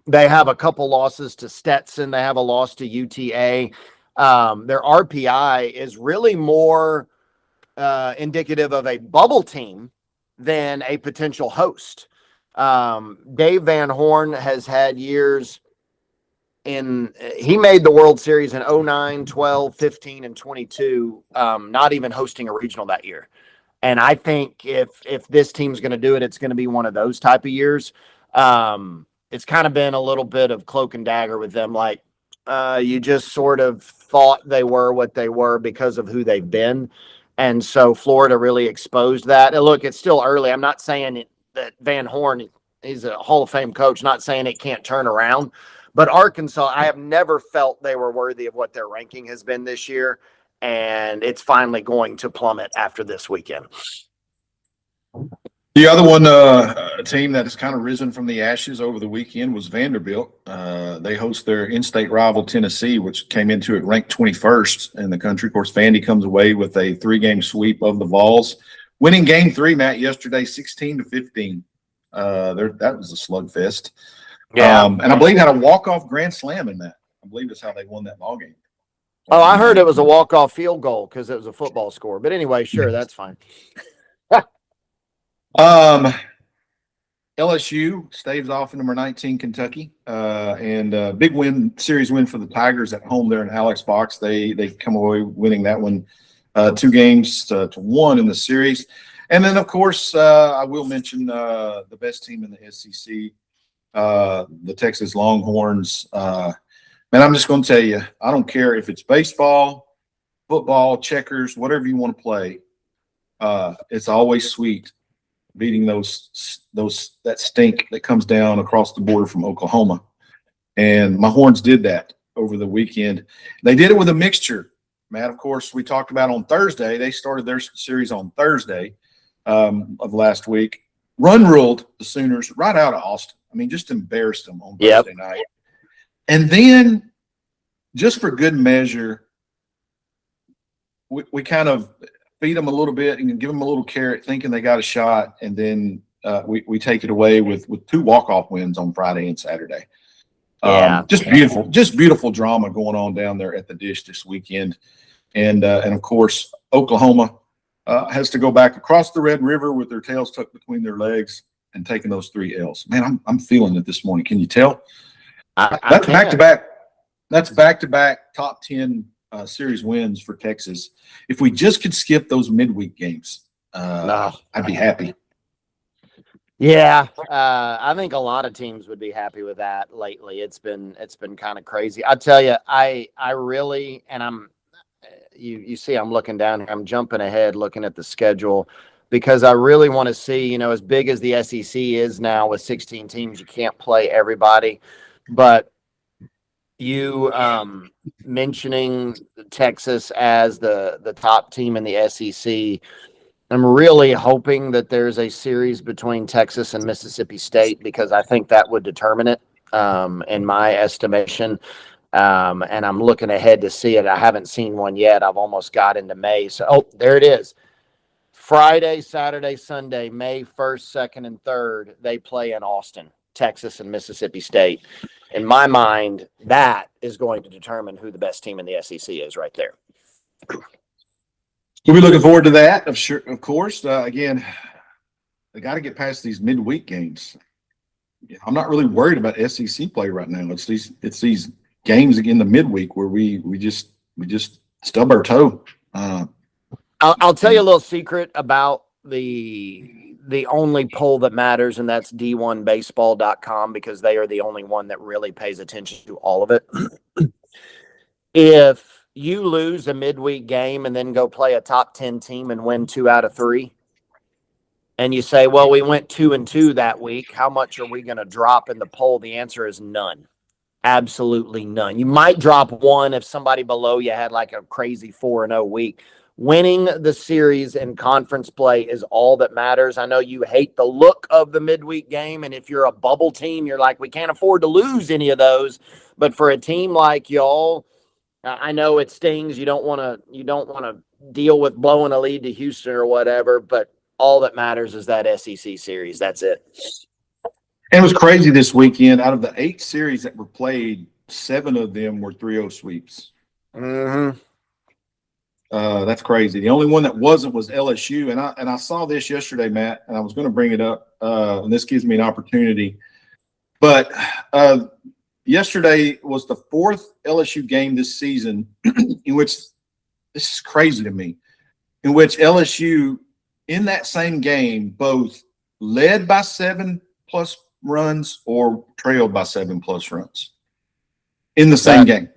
They have a couple losses to Stetson. They have a loss to UTA. Their RPI is really more indicative of a bubble team than a potential host. Dave Van Horn has had years he made the World Series in 09, 12, 15, and 22, not even hosting a regional that year. And I think if this team's going to do it, it's going to be one of those type of years. It's kind of been a little bit of cloak and dagger with them. Like, you just sort of thought they were what they were because of who they've been. And so Florida really exposed that. And look, it's still early. I'm not saying that Van Horn, he's a Hall of Fame coach, not saying it can't turn around. But Arkansas, I have never felt they were worthy of what their ranking has been this year. And it's finally going to plummet after this weekend. The other one, a team that has kind of risen from the ashes over the weekend was Vanderbilt. They host their in-state rival Tennessee, which came into it ranked 21st in the country. Of course, Vandy comes away with a 3-game sweep of the Vols, winning Game 3, Matt, yesterday, 16-15. That was a slugfest. Yeah, and I believe had a walk-off grand slam in that. I believe that's how they won that ball game. Oh, I heard it was a walk-off field goal because it was a football score. But anyway, sure, that's fine. LSU staves off in number 19 Kentucky, and big series win for the Tigers at home there in Alex Box. They come away winning that one 2-1 in the series. And then, of course, I will mention the best team in the SEC, the Texas Longhorns. Man, I'm just going to tell you, I don't care if it's baseball, football, checkers, whatever you want to play. It's always sweet beating that stink that comes down across the border from Oklahoma. And my Horns did that over the weekend. They did it with a mixture. Matt, of course, we talked about on Thursday. They started their series on Thursday of last week. Run ruled the Sooners right out of Austin. I mean, just embarrassed them on Thursday night. And then, just for good measure, we kind of feed them a little bit and give them a little carrot, thinking they got a shot, and then we take it away with 2 walk-off wins on Friday and Saturday. Yeah. Just beautiful drama going on down there at the Dish this weekend. And of course, Oklahoma has to go back across the Red River with their tails tucked between their legs and taking those 3 L's. Man, I'm feeling it this morning. Can you tell? That's back-to-back. That's back-to-back top 10 series wins for Texas. If we just could skip those midweek games, I'd be happy. Yeah, I think a lot of teams would be happy with that lately. It's been kind of crazy. I tell you, I really, and you see, I'm looking down here. I'm jumping ahead, looking at the schedule, because I really want to see, as big as the SEC is now with 16 teams, you can't play everybody. But you mentioning Texas as the top team in the SEC, I'm really hoping that there's a series between Texas and Mississippi State, because I think that would determine it, in my estimation. And I'm looking ahead to see it. I haven't seen one yet. I've almost got into May. So, there it is. Friday, Saturday, Sunday, May 1st, 2nd, and 3rd, they play in Austin, Texas and Mississippi State. In my mind, that is going to determine who the best team in the SEC is right there. We'll be looking forward to that, of course. Again, they got to get past these midweek games. I'm not really worried about SEC play right now. It's these games again the midweek where we just stub our toe. I'll tell you a little secret about the only poll that matters, and that's D1baseball.com, because they are the only one that really pays attention to all of it. If you lose a midweek game and then go play a top 10 team and win 2 out of 3, and you say, well, we went 2-2 that week, how much are we going to drop in the poll? The answer is none. Absolutely none. You might drop 1 if somebody below you had like a crazy 4-0 week. Winning the series in conference play is all that matters. I know you hate the look of the midweek game, and if you're a bubble team, you're like, we can't afford to lose any of those. But for a team like y'all, I know it stings. You don't want to deal with blowing a lead to Houston or whatever, but all that matters is that SEC series. That's it. It was crazy this weekend. Out of the 8 series that were played, 7 of them were 3-0 sweeps. Mm-hmm. That's crazy. The only one that wasn't was LSU, and I saw this yesterday, Matt, and I was going to bring it up, and this gives me an opportunity. But yesterday was the 4th LSU game this season in which – this is crazy to me – in which LSU, in that same game, both led by 7+ runs or trailed by 7+ runs in the same game.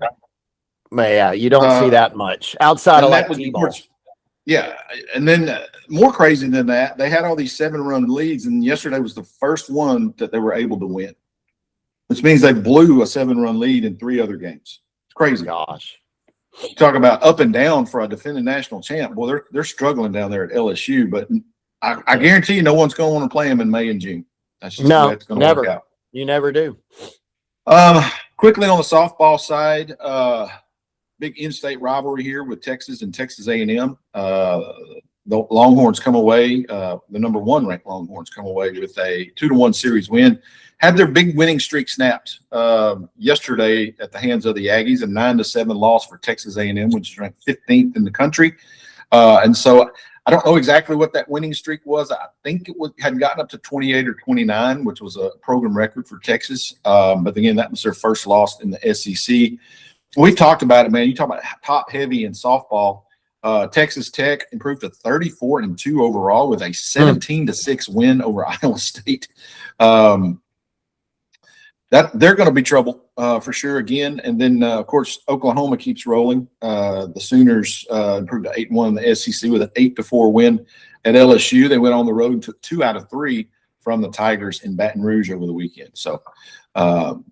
Yeah, you don't see that much outside of like T-ball. Yeah, and then more crazy than that, they had all these 7-run leads, and yesterday was the first one that they were able to win, which means they blew a 7-run lead in 3 other games. It's crazy. Gosh. Talk about up and down for a defending national champ. Well, they're struggling down there at LSU, but I guarantee you no one's going to want to play them in May and June. That's just the way it's going to work out. You never do. Quickly on the softball side, big in-state rivalry here with Texas and Texas A&M. The Longhorns come away, the number 1 ranked Longhorns come away with a 2-1 series win. Had their big winning streak snapped yesterday at the hands of the Aggies, a 9-7 loss for Texas A&M, which is ranked 15th in the country. And so I don't know exactly what that winning streak was. I think it had gotten up to 28 or 29, which was a program record for Texas. But again, that was their first loss in the SEC. We've talked about it, man. You talk about top heavy in softball. Texas Tech improved to 34-2 overall with a 17-6 win over Iowa State. That they're going to be trouble for sure again. And then of course Oklahoma keeps rolling. The Sooners improved to 8-1 in the SEC with an 8-4 win at LSU. They went on the road and took 2 out of 3 from the Tigers in Baton Rouge over the weekend. So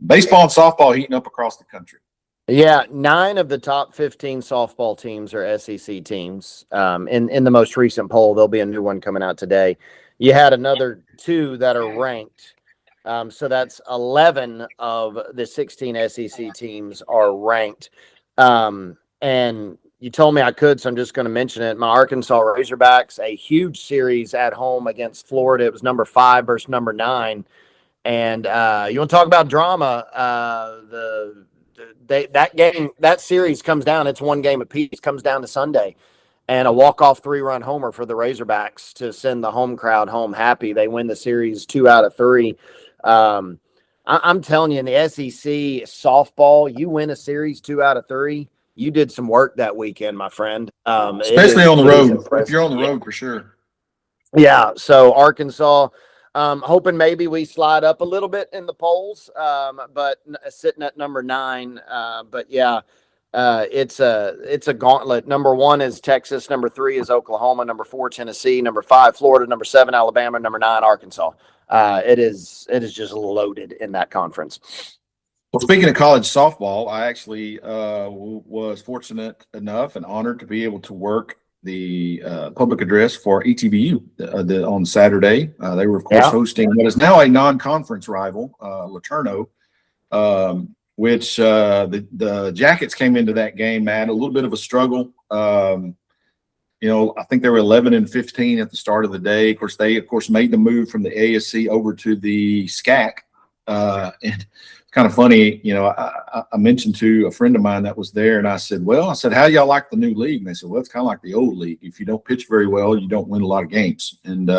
baseball and softball heating up across the country. Yeah, 9 of the top 15 softball teams are SEC teams. In the most recent poll, there'll be a new one coming out today. You had another 2 that are ranked. So that's 11 of the 16 SEC teams are ranked. And you told me I could, so I'm just going to mention it. My Arkansas Razorbacks, a huge series at home against Florida. It was number 5 versus number 9. And you want to talk about drama? That series comes down. It's one game apiece. Comes down to Sunday, and a walk-off 3-run homer for the Razorbacks to send the home crowd home happy. They win the series 2 out of 3. I'm telling you, in the SEC softball, you win a series 2 out of 3. You did some work that weekend, my friend. Especially on the road. If you're on the road, for sure. Yeah. So Arkansas, hoping maybe we slide up a little bit in the polls, but sitting at number 9. But yeah, it's a gauntlet. Number 1 is Texas. Number 3 is Oklahoma. Number 4, Tennessee. Number 5, Florida. Number 7, Alabama. Number 9, Arkansas. It is just loaded in that conference. Well, speaking of college softball, I actually was fortunate enough and honored to be able to work the public address for ETBU on Saturday. They were, of course, hosting what is now a non-conference rival, LeTourneau, which the Jackets came into that game, Matt, a little bit of a struggle. I think they were 11-15 at the start of the day. Of course, they made the move from the ASC over to the SCAC, and it's kind of funny. I mentioned to a friend of mine that was there, and I said, how do y'all like the new league? And they said, well, it's kind of like the old league. If you don't pitch very well, you don't win a lot of games. And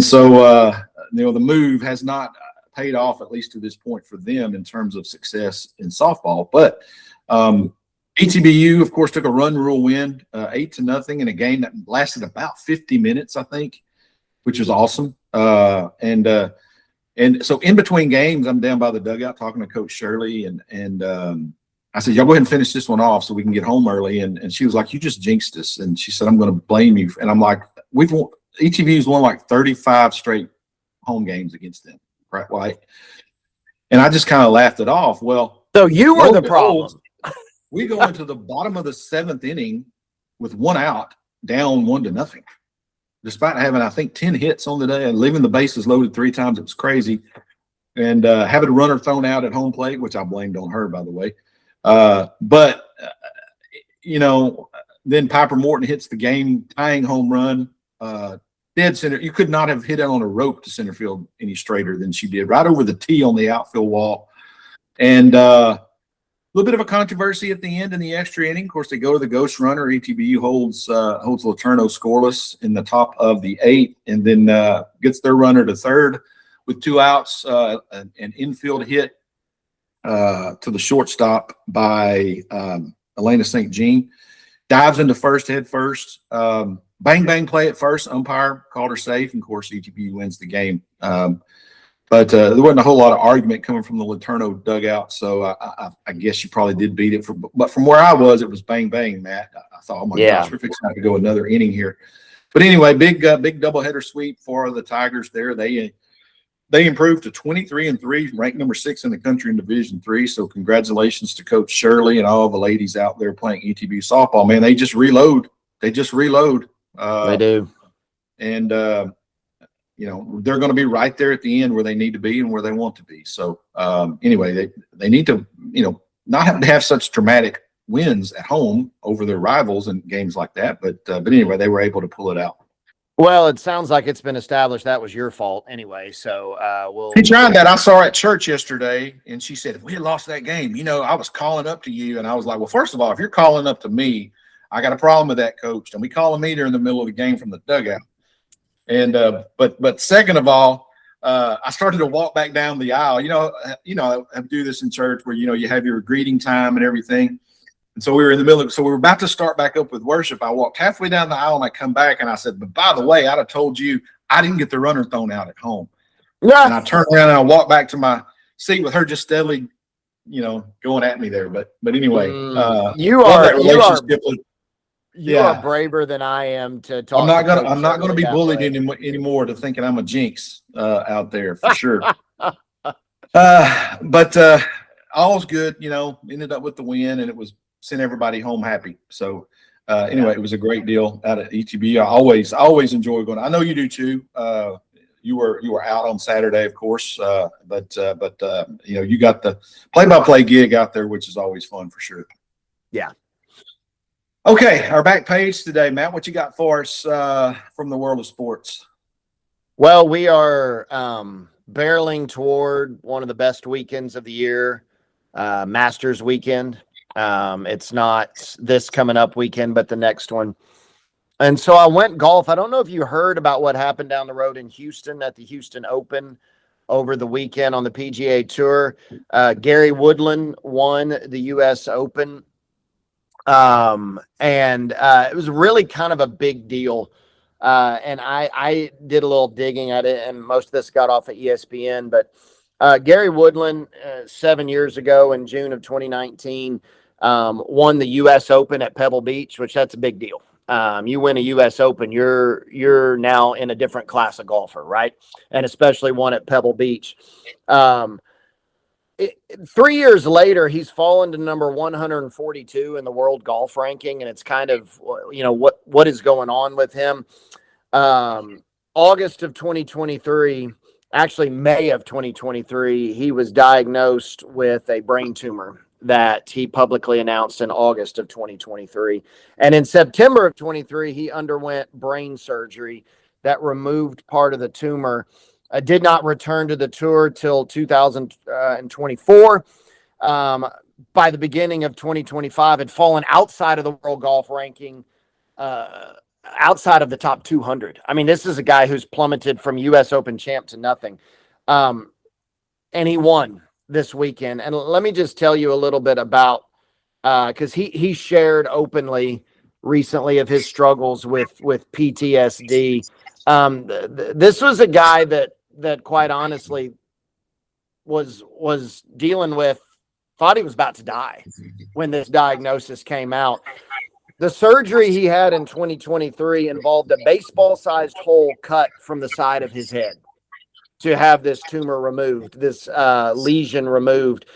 so the move has not paid off, at least to this point, for them in terms of success in softball. But ETBU, of course, took a run rule win, 8-0 in a game that lasted about 50 minutes, I think, which was awesome. And so in between games, I'm down by the dugout talking to Coach Shirley, and I said, y'all go ahead and finish this one off so we can get home early. And she was like, you just jinxed us. And she said, I'm going to blame you. And I'm like, ETBU's won like 35 straight home games against them, right? Like, and I just kind of laughed it off. Well, so you were the problem. We go into the bottom of the 7th inning with 1 out, down 1-0. Despite having, I think, 10 hits on the day and leaving the bases loaded 3 times. It was crazy. And having a runner thrown out at home plate, which I blamed on her, by the way. Then Piper Morton hits the game-tying home run. Dead center. You could not have hit it on a rope to center field any straighter than she did, right over the tee on the outfield wall. And a little bit of a controversy at the end in the extra inning. Of course, they go to the ghost runner. ETBU holds LeTourneau scoreless in the top of the 8th, and then gets their runner to third with 2 outs, an infield hit to the shortstop by Elena St. Jean. Dives into first head first. Bang, bang play at first. Umpire called her safe, and, of course, ETBU wins the game. But there wasn't a whole lot of argument coming from the LeTourneau dugout, so I guess you probably did beat it. But from where I was, it was bang, bang, Matt. I thought, oh, my gosh, we're fixing to have to go another inning here. But anyway, big doubleheader sweep for the Tigers there. They improved to 23-3, ranked number 6 in the country in Division III. So congratulations to Coach Shirley and all the ladies out there playing ETBU softball. Man, they just reload. They do. And they're going to be right there at the end where they need to be and where they want to be. So anyway, they need to, not have to have such dramatic wins at home over their rivals in games like that. But anyway, they were able to pull it out. Well, it sounds like it's been established that was your fault anyway. So He tried that. I saw her at church yesterday, and she said, if we had lost that game, I was calling up to you. And I was like, well, first of all, if you're calling up to me, I got a problem with that, coach. Don't be calling me during the middle of the game from the dugout. And but second of all, I started to walk back down the aisle. I do this in church where you have your greeting time and everything. And so we were in the middle of, so we were about to start back up with worship. I walked halfway down the aisle and I come back and I said, but by the way, I'd have told you I didn't get the runner thrown out at home. Yeah. And I turned around and I walked back to my seat with her just steadily, going at me there. But anyway, you are braver than I am to talk. I'm not gonna be bullied anymore to thinking I'm a jinx out there for sure. But all's good, ended up with the win, and it was sent everybody home happy. So anyway, it was a great deal out of ETB. I always enjoy going. I know you do too. you were out on Saturday, of course, but you got the play-by-play gig out there, which is always fun for sure. Yeah. Okay, our back page today, Matt. What you got for us from the world of sports? Well, we are barreling toward one of the best weekends of the year, Masters weekend. It's not this coming up weekend, but the next one. And so I went golf. I don't know if you heard about what happened down the road in Houston at the Houston Open over the weekend on the PGA Tour. Gary Woodland won the U.S. Open. And it was really kind of a big deal. And I did a little digging at it, and most of this got off of ESPN. But Gary Woodland, 7 years ago in June of 2019, won the U.S. Open at Pebble Beach, which that's a big deal. You win a U.S. Open, you're now in a different class of golfer, right? And especially one at Pebble Beach. 3 years later, he's fallen to number 142 in the world golf ranking, and it's kind of what is going on with him. August of 2023, actually May of 2023, he was diagnosed with a brain tumor that he publicly announced in August of 2023. And in September of 23, he underwent brain surgery that removed part of the tumor. Did not return to the tour till 2024. By the beginning of 2025, had fallen outside of the world golf ranking, outside of the top 200. I mean, this is a guy who's plummeted from U.S. Open champ to nothing. And he won this weekend. And let me just tell you a little bit about, because he shared openly recently of his struggles with PTSD. This was a guy that quite honestly was dealing with, thought he was about to die when this diagnosis came out. The surgery he had in 2023 involved a baseball-sized hole cut from the side of his head to have this tumor removed, this lesion removed.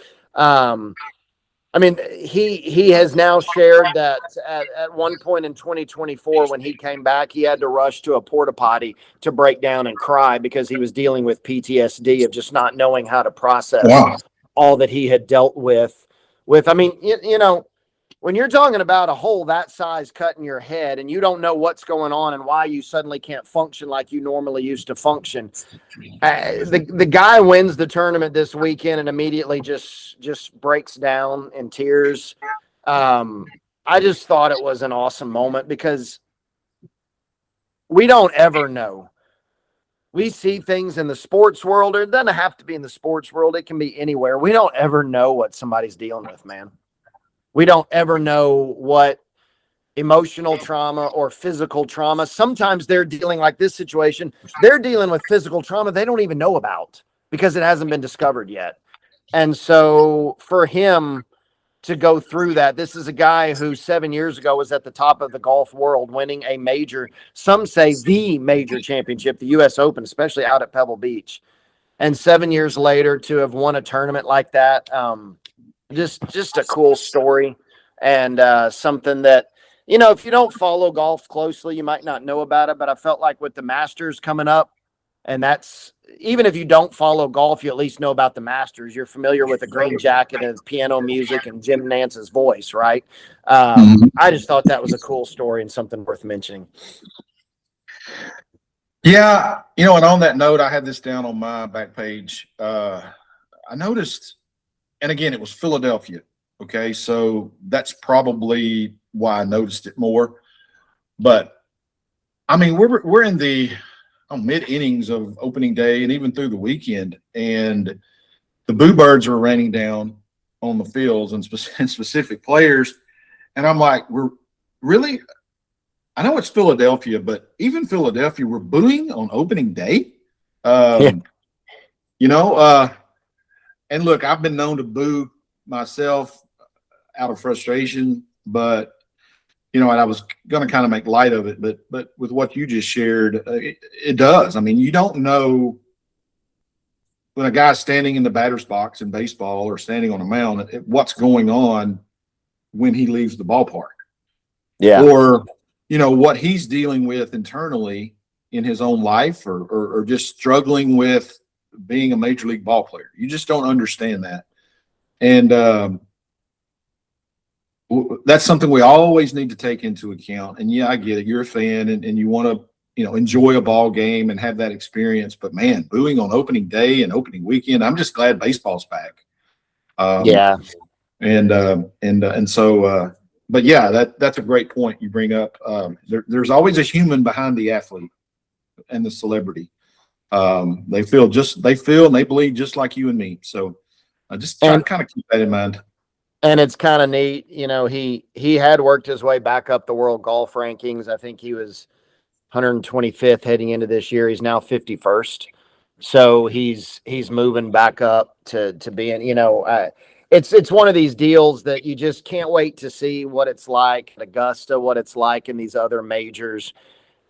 I mean, he has now shared that at one point in 2024, when he came back, he had to rush to a porta potty to break down and cry because he was dealing with PTSD of just not knowing how to process all that he had dealt with. I mean, when you're talking about a hole that size cut in your head and you don't know what's going on and why you suddenly can't function like you normally used to function, the guy wins the tournament this weekend and immediately just breaks down in tears. I just thought it was an awesome moment because we don't ever know. We see things in the sports world, or it doesn't have to be in the sports world. It can be anywhere. We don't ever know what somebody's dealing with, man. We don't ever know what emotional trauma or physical trauma. Sometimes they're dealing, like this situation, they're dealing with physical trauma they don't even know about because it hasn't been discovered yet. And so for him to go through that, this is a guy who 7 years ago was at the top of the golf world, winning a major, some say the major championship, the U.S. Open, especially out at Pebble Beach. And 7 years later to have won a tournament like that, just a cool story, and something that, if you don't follow golf closely, you might not know about it. But I felt like with the Masters coming up, and that's, even if you don't follow golf, you at least know about the Masters. You're familiar with the green jacket and piano music and Jim Nance's voice, right? I just thought that was a cool story and something worth mentioning. Yeah, and on that note, I had this down on my back page. I noticed, and again, it was Philadelphia. Okay, so that's probably why I noticed it more. But I mean, we're in the mid innings of opening day and even through the weekend, and the Boo Birds were raining down on the fields and specific players. And I'm like, we're really, I know it's Philadelphia, but even Philadelphia, we're booing on opening day. And look, I've been known to boo myself out of frustration, but and I was going to kind of make light of it, but with what you just shared, it does. I mean, you don't know when a guy's standing in the batter's box in baseball or standing on a mound, what's going on when he leaves the ballpark. Yeah. Or, what he's dealing with internally in his own life or just struggling with being a major league ball player. You just don't understand that. And that's something we always need to take into account. And yeah, I get it. You're a fan and you want to, enjoy a ball game and have that experience. But man, booing on opening day and opening weekend, I'm just glad baseball's back. Yeah. And so, but yeah, that's a great point you bring up. There's always a human behind the athlete and the celebrity. They feel and they bleed just like you and me. So I just try to kind of keep that in mind. And it's kind of neat, he had worked his way back up the world golf rankings. I think he was 125th heading into this year. He's now 51st. So he's moving back up to being, it's one of these deals that you just can't wait to see what it's like at Augusta, what it's like in these other majors.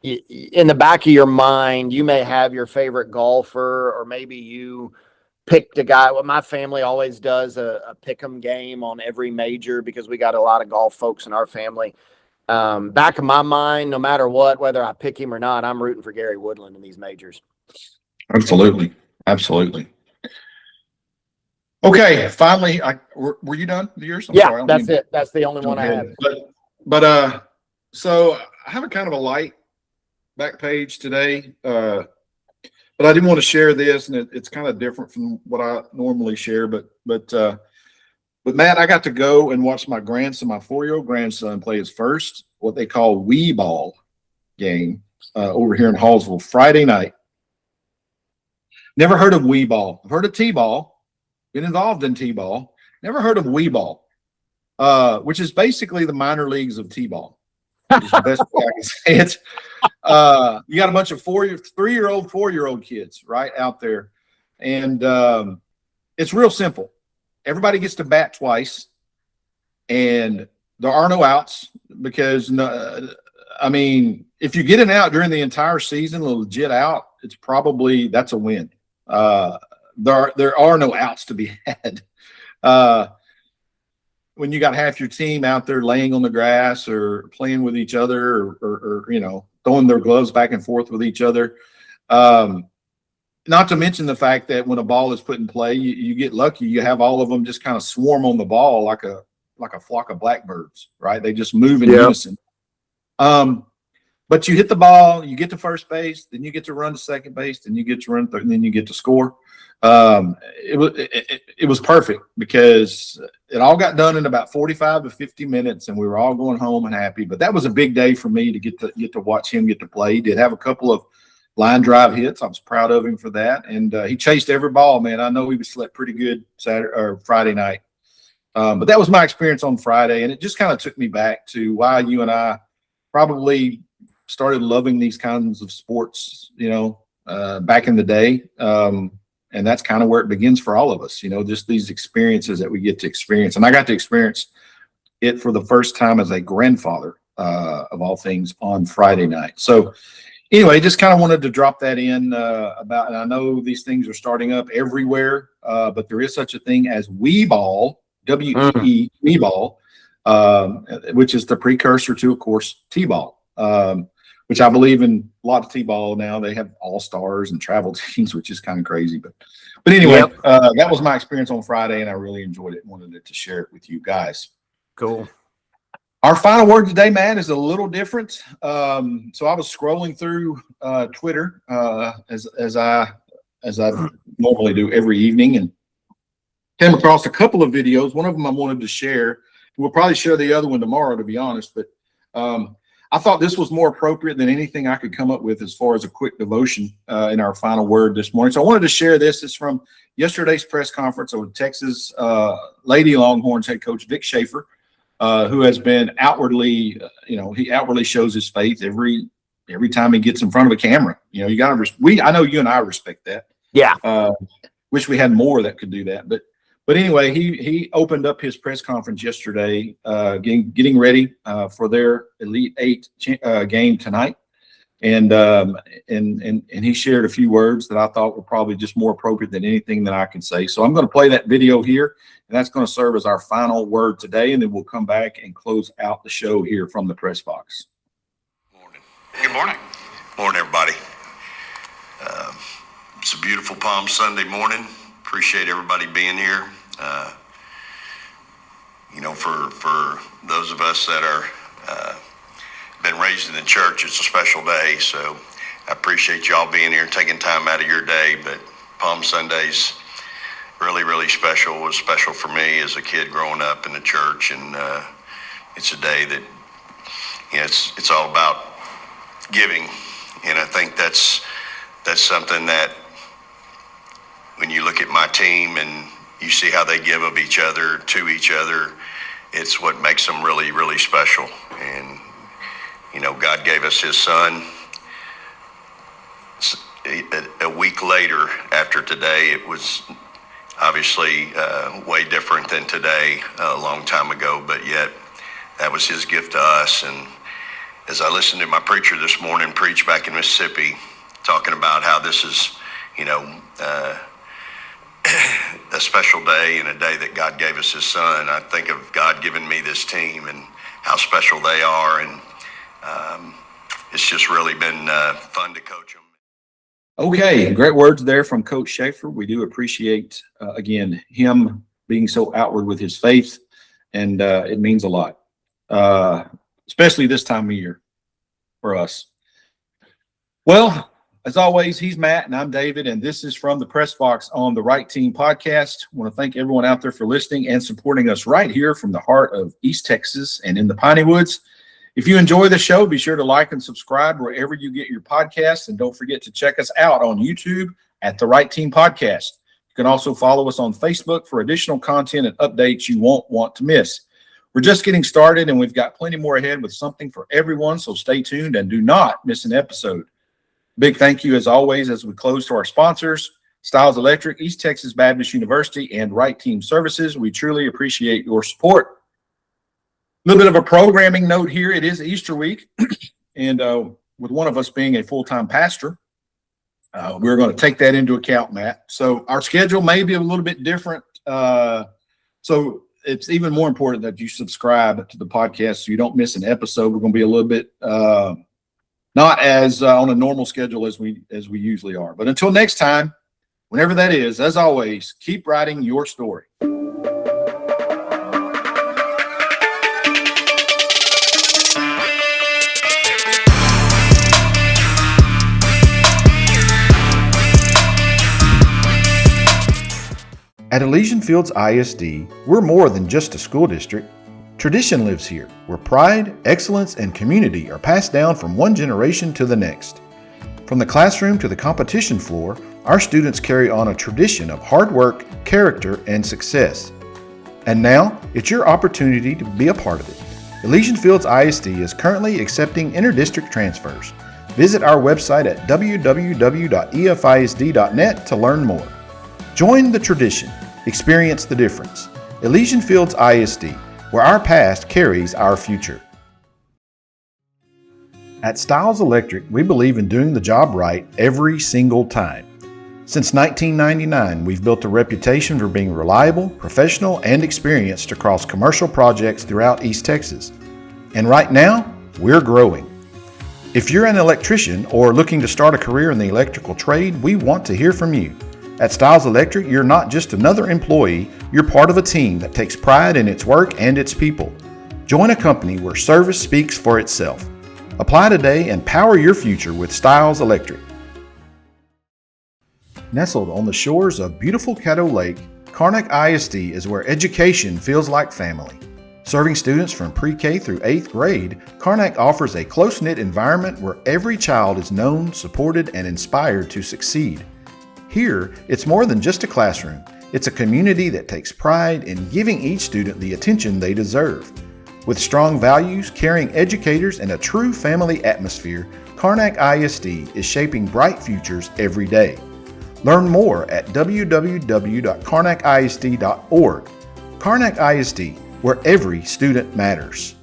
In the back of your mind, you may have your favorite golfer, or maybe you picked a guy. Well, my family always does a pick 'em game on every major because we got a lot of golf folks in our family. Back of my mind, no matter what, whether I pick him or not, I'm rooting for Gary Woodland in these majors. Absolutely. Okay, finally, were you done with yours? Sorry, that's it. That's the only one I have. But so I have a kind of a light back page today, but I didn't want to share this, and it's kind of different from what I normally share. But Matt, I got to go and watch my 4-year-old grandson, play his first what they call Wii Ball game over here in Hallsville Friday night. Never heard of Wii Ball. I've heard of T-ball, been involved in T-ball. Never heard of Wii Ball, which is basically the minor leagues of T-ball. Is the best way I can say it. You got a bunch of 3-year-old, 4-year-old kids right out there, and it's real simple. Everybody gets to bat twice, and there are no outs because if you get an out during the entire season, a legit out, that's a win. There are no outs to be had. When you got half your team out there laying on the grass or playing with each other or throwing their gloves back and forth with each other. Not to mention the fact that when a ball is put in play, you get lucky. You have all of them just kind of swarm on the ball like a flock of blackbirds, right? They just move in unison. But you hit the ball, you get to first base, then you get to run to second base, then you get to run third, and then you get to score. It was perfect because it all got done in about 45 to 50 minutes, and we were all going home and happy. But that was a big day for me to get to watch him get to play. He did have a couple of line drive hits. I was proud of him for that, and he chased every ball. Man, I know he slept pretty good Friday night. But that was my experience on Friday, and it just kind of took me back to why you and I probably started loving these kinds of sports, back in the day. And that's kind of where it begins for all of us, just these experiences that we get to experience. And I got to experience it for the first time as a grandfather, of all things, on Friday night. So anyway, just kind of wanted to drop that in and I know these things are starting up everywhere, but there is such a thing as Wii Ball, W-E-E, Wii Ball, which is the precursor to, of course, T-ball, which I believe in a lot of T-ball now. They have all-stars and travel teams, which is kind of crazy. But anyway, that was my experience on Friday, and I really enjoyed it and wanted to share it with you guys. Cool. Our final word today, Matt, is a little different. So I was scrolling through Twitter as I normally do every evening, and came across a couple of videos. One of them I wanted to share. We'll probably share the other one tomorrow, to be honest. But I thought this was more appropriate than anything I could come up with as far as a quick devotion in our final word this morning. So I wanted to share this. It's from yesterday's press conference with Texas Lady Longhorns head coach Vic Schaefer, who has been outwardly, he outwardly shows his faith every time he gets in front of a camera. You got to. I know you and I respect that. Yeah. Wish we had more that could do that, But anyway, he opened up his press conference yesterday, getting ready for their Elite Eight game tonight, and he shared a few words that I thought were probably just more appropriate than anything that I could say. So I'm going to play that video here, and that's going to serve as our final word today, and then we'll come back and close out the show here from the press box. Morning. Good morning. Morning, everybody. It's a beautiful Palm Sunday morning. Appreciate everybody being here. For those of us that are been raised in the church, it's a special day. So I appreciate y'all being here and taking time out of your day. But Palm Sunday's really, really special. It was special for me as a kid growing up in the church, and it's a day that it's all about giving, and I think that's something that when you look at my team and you see how they give of each other to each other, it's what makes them really, really special. And God gave us His Son. A week later, after today, it was obviously way different than today, a long time ago, but yet that was His gift to us. And as I listened to my preacher this morning preach back in Mississippi, talking about how this is, a special day and a day that God gave us His Son, I think of God giving me this team and how special they are. And it's just really been fun to coach them. Okay, great words there from Coach Schaefer. We do appreciate, again, him being so outward with his faith, and it means a lot, especially this time of year for us. Well, as always, he's Matt and I'm David, and this is from the Press Box on the Right Team podcast. I want to thank everyone out there for listening and supporting us right here from the heart of East Texas and in the Piney Woods. If you enjoy the show, be sure to like and subscribe wherever you get your podcasts, and don't forget to check us out on YouTube at the Right Team Podcast. You can also follow us on Facebook for additional content and updates you won't want to miss. We're just getting started, and we've got plenty more ahead with something for everyone, so stay tuned and do not miss an episode. Big thank you, as always, as we close, to our sponsors, Stiles Electric, East Texas Baptist University, and Right Team Services. We truly appreciate your support. A little bit of a programming note here. It is Easter week, and with one of us being a full-time pastor, we're going to take that into account, Matt. So our schedule may be a little bit different. So it's even more important that you subscribe to the podcast so you don't miss an episode. We're going to be a little bit not as on a normal schedule as we usually are. But until next time, whenever that is, as always, keep writing your story. At Elysian Fields ISD, we're more than just a school district. Tradition lives here, where pride, excellence, and community are passed down from one generation to the next. From the classroom to the competition floor, our students carry on a tradition of hard work, character, and success. And now, it's your opportunity to be a part of it. Elysian Fields ISD is currently accepting interdistrict transfers. Visit our website at www.efisd.net to learn more. Join the tradition. Experience the difference. Elysian Fields ISD, where our past carries our future. At Stiles Electric, we believe in doing the job right every single time. Since 1999, we've built a reputation for being reliable, professional, and experienced across commercial projects throughout East Texas. And right now, we're growing. If you're an electrician or looking to start a career in the electrical trade, we want to hear from you. At Stiles Electric, you're not just another employee, you're part of a team that takes pride in its work and its people. Join a company where service speaks for itself. Apply today and power your future with Stiles Electric. Nestled on the shores of beautiful Caddo Lake, Karnack ISD is where education feels like family. Serving students from pre-K through 8th grade, Karnack offers a close-knit environment where every child is known, supported, and inspired to succeed. Here, it's more than just a classroom. It's a community that takes pride in giving each student the attention they deserve. With strong values, caring educators, and a true family atmosphere, Karnack ISD is shaping bright futures every day. Learn more at www.karnackisd.org. Karnack ISD, where every student matters.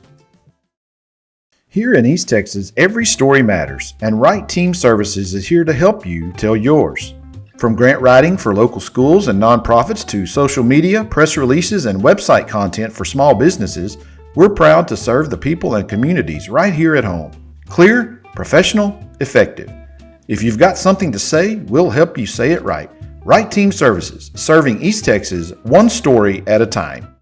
Here in East Texas, every story matters, and Right Team Services is here to help you tell yours. From grant writing for local schools and nonprofits to social media, press releases, and website content for small businesses, we're proud to serve the people and communities right here at home. Clear, professional, effective. If you've got something to say, we'll help you say it right. Right Team Services, serving East Texas one story at a time.